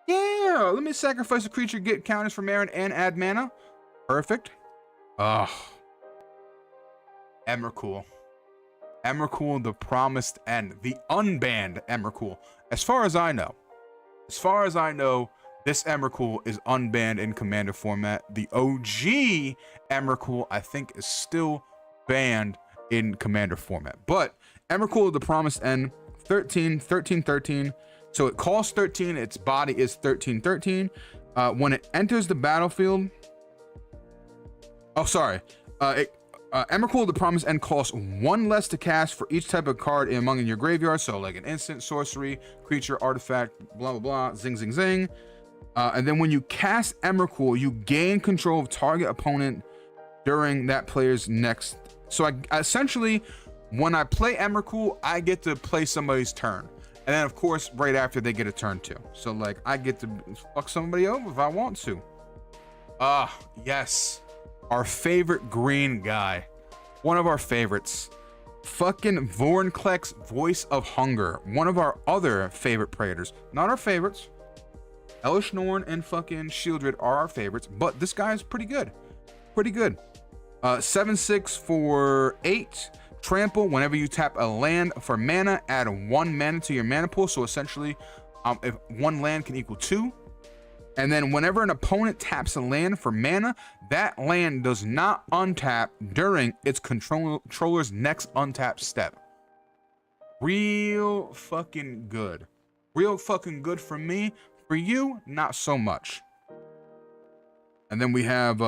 yeah, let me sacrifice a creature, get counters for Marin, and add mana. Perfect. Ugh. Emrakul. Emrakul, the Promised End. The unbanned Emrakul. As far as I know, this Emrakul is unbanned in Commander format. The OG Emrakul, I think, is still banned in Commander format. But Emrakul, the Promised End, 13. So it costs 13. Its body is 13. When it enters the battlefield, Emrakul, the Promised End, costs 1 less to cast for each type of card in your graveyard. So like an instant, sorcery, creature, artifact, blah blah blah, zing zing zing. And then when you cast Emrakul, you gain control of target opponent during that player's next. So I essentially, when I play Emrakul, I get to play somebody's turn. And then of course, right after they get a turn too. So like, I get to fuck somebody over if I want to. Yes. Our favorite green guy. One of our favorites. Fucking Vorinclex, Voice of Hunger. One of our other favorite Praetors. Not our favorites. Elish Norn and fucking Shieldred are our favorites, but this guy is pretty good. 7/6 for 8. Trample. Whenever you tap a land for mana, add 1 mana to your mana pool. So essentially, if 1 land can equal 2. And then whenever an opponent taps a land for mana, that land does not untap during its controller's next untap step. Real fucking good. Real fucking good for me. For you, not so much. And then we have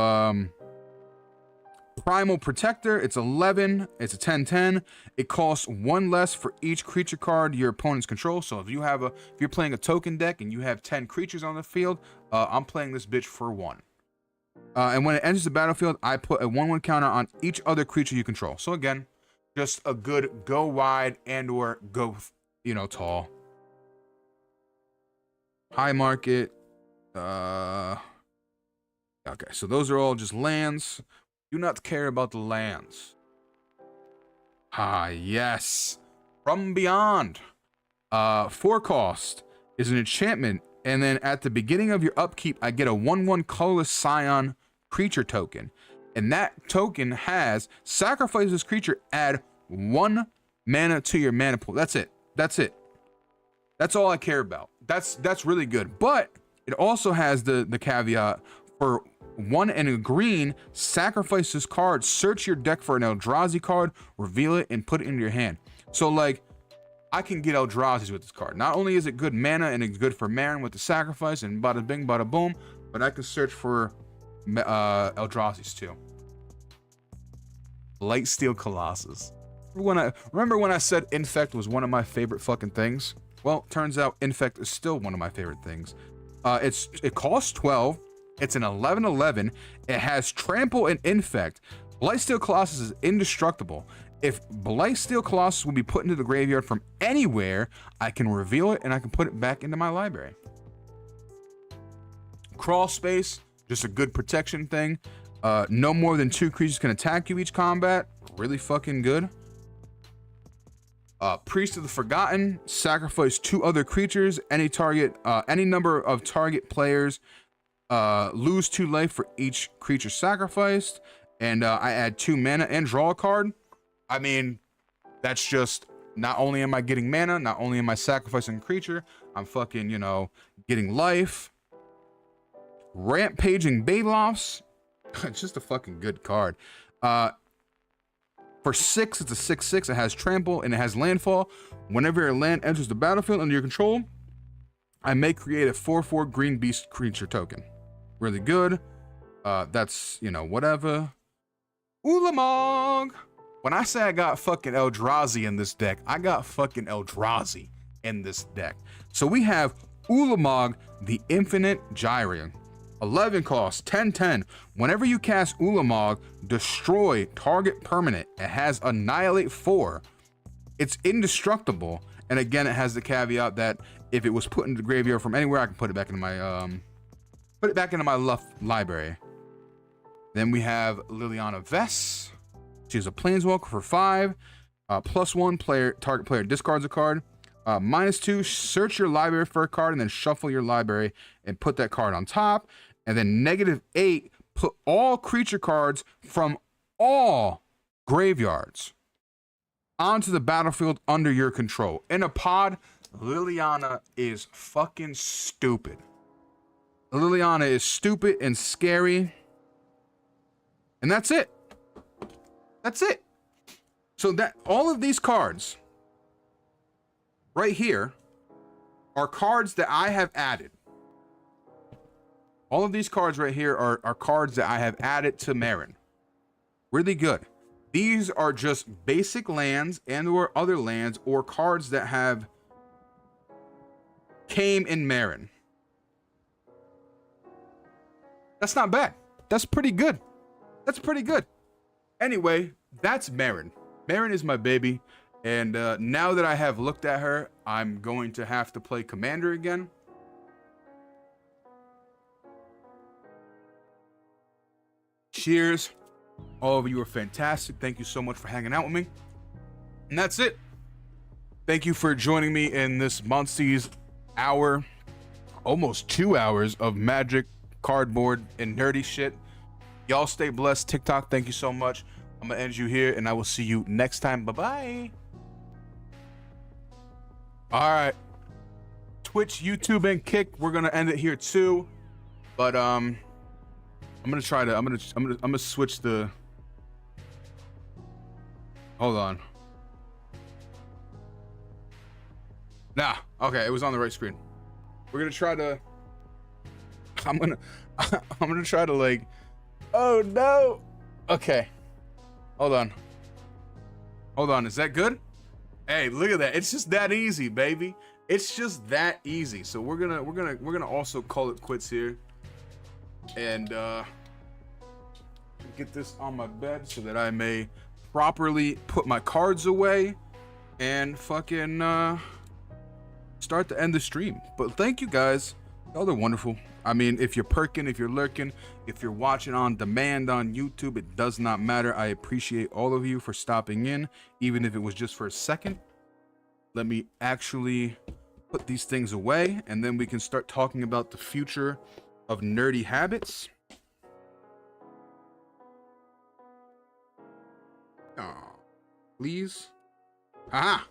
Primal Protector. It's 11. It's a 10/10. It costs 1 less for each creature card your opponents control. So if you're playing a token deck and you have 10 creatures on the field, I'm playing this bitch for 1. And when it enters the battlefield, I put a 1/1 counter on each other creature you control. So again, just a good go wide and/or go, tall. High market. Okay, so those are all just lands. Do not care about the lands. Yes. From Beyond. 4 cost is an enchantment, and then at the beginning of your upkeep, I get a 1/1 colorless Scion creature token. And that token has sacrifice this creature, add 1 mana to your mana pool. That's it. That's all I care about. That's really good. But it also has the caveat for 1 and a green, sacrifice this card, search your deck for an Eldrazi card, reveal it, and put it into your hand. So like, I can get Eldrazi's with this card. Not only is it good mana and it's good for Marin with the sacrifice and bada bing, bada boom, but I can search for Eldrazi's too. Lightsteel Colossus. Remember when I said Infect was one of my favorite fucking things? Well, turns out Infect is still one of my favorite things. It costs 12. It's an 11/11. It has Trample and Infect. Blightsteel Colossus is indestructible. If Blightsteel Colossus will be put into the graveyard from anywhere, I can reveal it and I can put it back into my library. Crawl Space, just a good protection thing. No more than 2 creatures can attack you each combat. Really fucking good. Priest of the Forgotten, sacrifice 2 other creatures. Any number of target players lose 2 life for each creature sacrificed. And I add 2 mana and draw a card. I mean, that's just, not only am I getting mana, not only am I sacrificing a creature, I'm fucking, getting life. Rampaging Baylofs. It's just a fucking good card. For 6, it's a 6/6. It has Trample and it has Landfall. Whenever your land enters the battlefield under your control, I may create a 4/4 green beast creature token. Really good. That's, whatever. Ulamog. When I say I got fucking Eldrazi in this deck, I got fucking Eldrazi in this deck. So we have Ulamog, the Infinite Gyrian. 11 cost, 10/10. Whenever you cast Ulamog, destroy target permanent. It has Annihilate 4. It's indestructible. And again, it has the caveat that if it was put into the graveyard from anywhere, I can put it back into my library. Then we have Liliana Vess. She's a Planeswalker for 5. +1 target player discards a card. -2, search your library for a card and then shuffle your library and put that card on top. And then -8, put all creature cards from all graveyards onto the battlefield under your control. In a pod, Liliana is fucking stupid. Liliana is stupid and scary. And that's it. That's it. So that all of these cards right here are cards that I have added. All of these cards right here are cards that I have added to Marin. Really good. These are just basic lands and or other lands or cards that have came in Marin. That's not bad. That's pretty good. That's pretty good. Anyway, that's Marin. Marin is my baby. And now that I have looked at her, I'm going to have to play Commander again. Cheers. All of you are fantastic. Thank you so much for hanging out with me. And that's it. Thank you for joining me in this MunstaaSQUAD hour, almost 2 hours of magic, cardboard, and nerdy shit. Y'all stay blessed. TikTok, thank you so much. I'm going to end you here, and I will see you next time. Bye-bye. All right. Twitch, YouTube, and Kick, we're going to end it here too. But, I'm gonna switch the. Hold on. Nah, okay, it was on the right screen. We're gonna try to. I'm gonna try to like. Oh no. Okay. Hold on. Hold on. Is that good? Hey, look at that. It's just that easy, baby. It's just that easy. So we're gonna also call it quits here. And get this on my bed so that I may properly put my cards away and fucking start to end the stream. But thank you guys. Y'all are wonderful. I mean, if you're perking, if you're lurking, if you're watching on demand on YouTube, it does not matter. I appreciate all of you for stopping in, even if it was just for a second. Let me actually put these things away, and then we can start talking about the future of nerdy habits. Oh, please. Aha.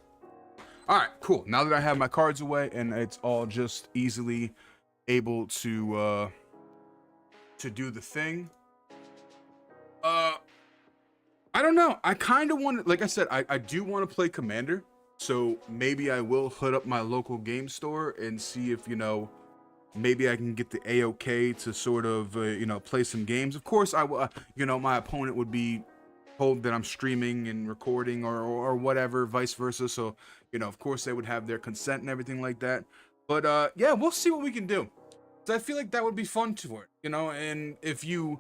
All right, cool. Now that I have my cards away and it's all just easily able to do the thing. I don't know. I kind of want to, like I said, I do want to play Commander. So maybe I will hit up my local game store and see if, you know, maybe I can get the A-OK to sort of, you know, play some games. Of course, I will, you know, my opponent would be told that I'm streaming and recording or whatever, vice versa. So, you know, of course they would have their consent and everything like that. But yeah, we'll see what we can do. So I feel like that would be fun to it, you know. And if you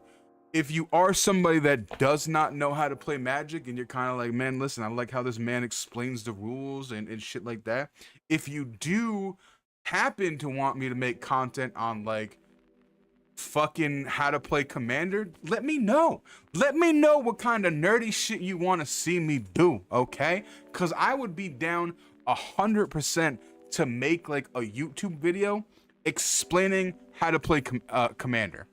are somebody that does not know how to play Magic and you're kind of like, man, listen, I like how this man explains the rules and shit like that. If you do happen to want me to make content on like fucking how to play Commander, let me know. Let me know what kind of nerdy shit you want to see me do, okay? Because I would be down 100% to make like a YouTube video explaining how to play Commander.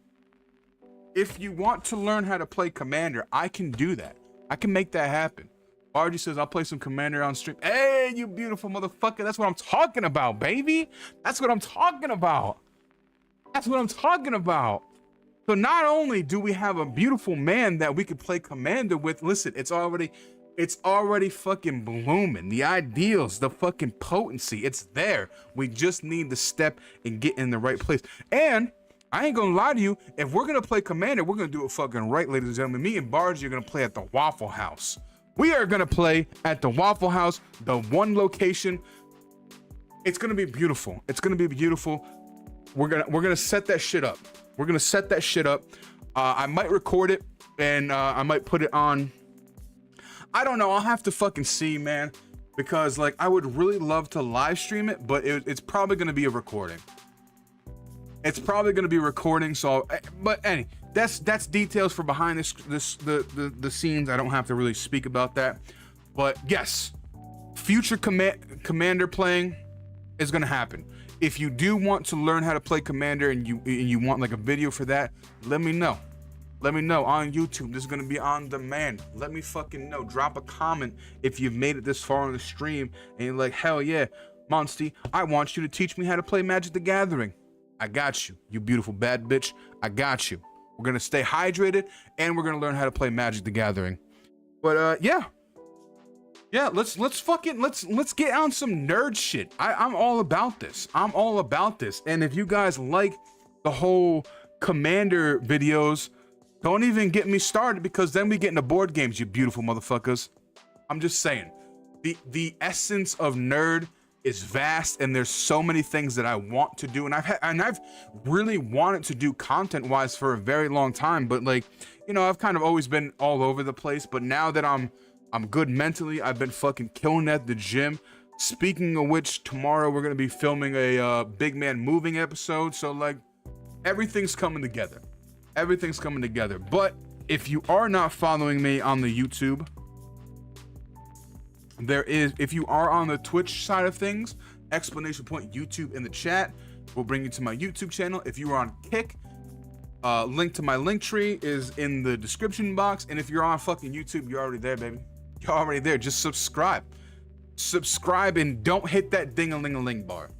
If you want to learn how to play Commander, I can do that. I can make that happen. RG says, I'll play some Commander on stream. Hey, you beautiful motherfucker. That's what I'm talking about, baby. That's what I'm talking about. That's what I'm talking about. So not only do we have a beautiful man that we could play Commander with, listen, it's already fucking blooming. The ideals, the fucking potency, it's there. We just need to step and get in the right place. And I ain't gonna lie to you, if we're gonna play Commander, we're gonna do it fucking right, ladies and gentlemen. Me and Bargy are gonna play at the Waffle House. We are gonna play at the Waffle House, the one location. It's gonna be beautiful. It's gonna be beautiful. We're gonna set that shit up. We're gonna set that shit up. I might record it and I might put it on. I don't know. I'll have to fucking see, man, because like I would really love to live stream it, but it's probably gonna be a recording. It's probably gonna be a recording. So, but anyway, that's details for behind the scenes. I don't have to really speak about that. But yes, future Commander playing is gonna happen. If you do want to learn how to play Commander and you want like a video for that, let me know. Let me know on YouTube. This is gonna be on demand. Let me fucking know. Drop a comment if you've made it this far on the stream and you're like, hell yeah, Munsty, I want you to teach me how to play Magic the Gathering. I got you, you beautiful bad bitch. I got you. We're gonna stay hydrated and we're gonna learn how to play Magic the Gathering. But yeah, let's get on some nerd shit. I'm all about this. I'm all about this. And if you guys like the whole Commander videos, don't even get me started, because then we get into board games, you beautiful motherfuckers. I'm just saying, the essence of nerd is vast, and there's so many things that I want to do, and I've really wanted to do content wise for a very long time, but like, you know, I've kind of always been all over the place. But now that I'm good mentally, I've been fucking killing at the gym. Speaking of which, tomorrow we're gonna be filming a Big Man Moving episode, so like everything's coming together. Everything's coming together. But if you are not following me on the YouTube, if you are on the Twitch side of things, exclamation point YouTube in the chat will bring you to my YouTube channel. If you are on Kick, link to my link tree is in the description box. And if you're on fucking YouTube, you're already there, baby. You're already there. Just subscribe and don't hit that ding-a-ling-a-ling bar.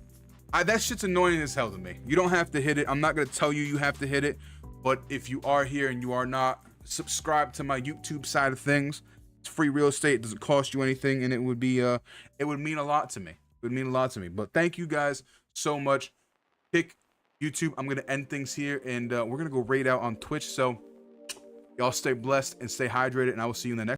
That shit's annoying as hell to me. You don't have to hit it. I'm not gonna tell you have to hit it. But if you are here and you are not subscribed to my YouTube side of things, it's free real estate. It doesn't cost you anything, and it would mean a lot to me. It would mean a lot to me. But thank you guys so much. Pick YouTube. I'm gonna end things here, and we're gonna go raid out on Twitch. So y'all stay blessed and stay hydrated, and I will see you in the next.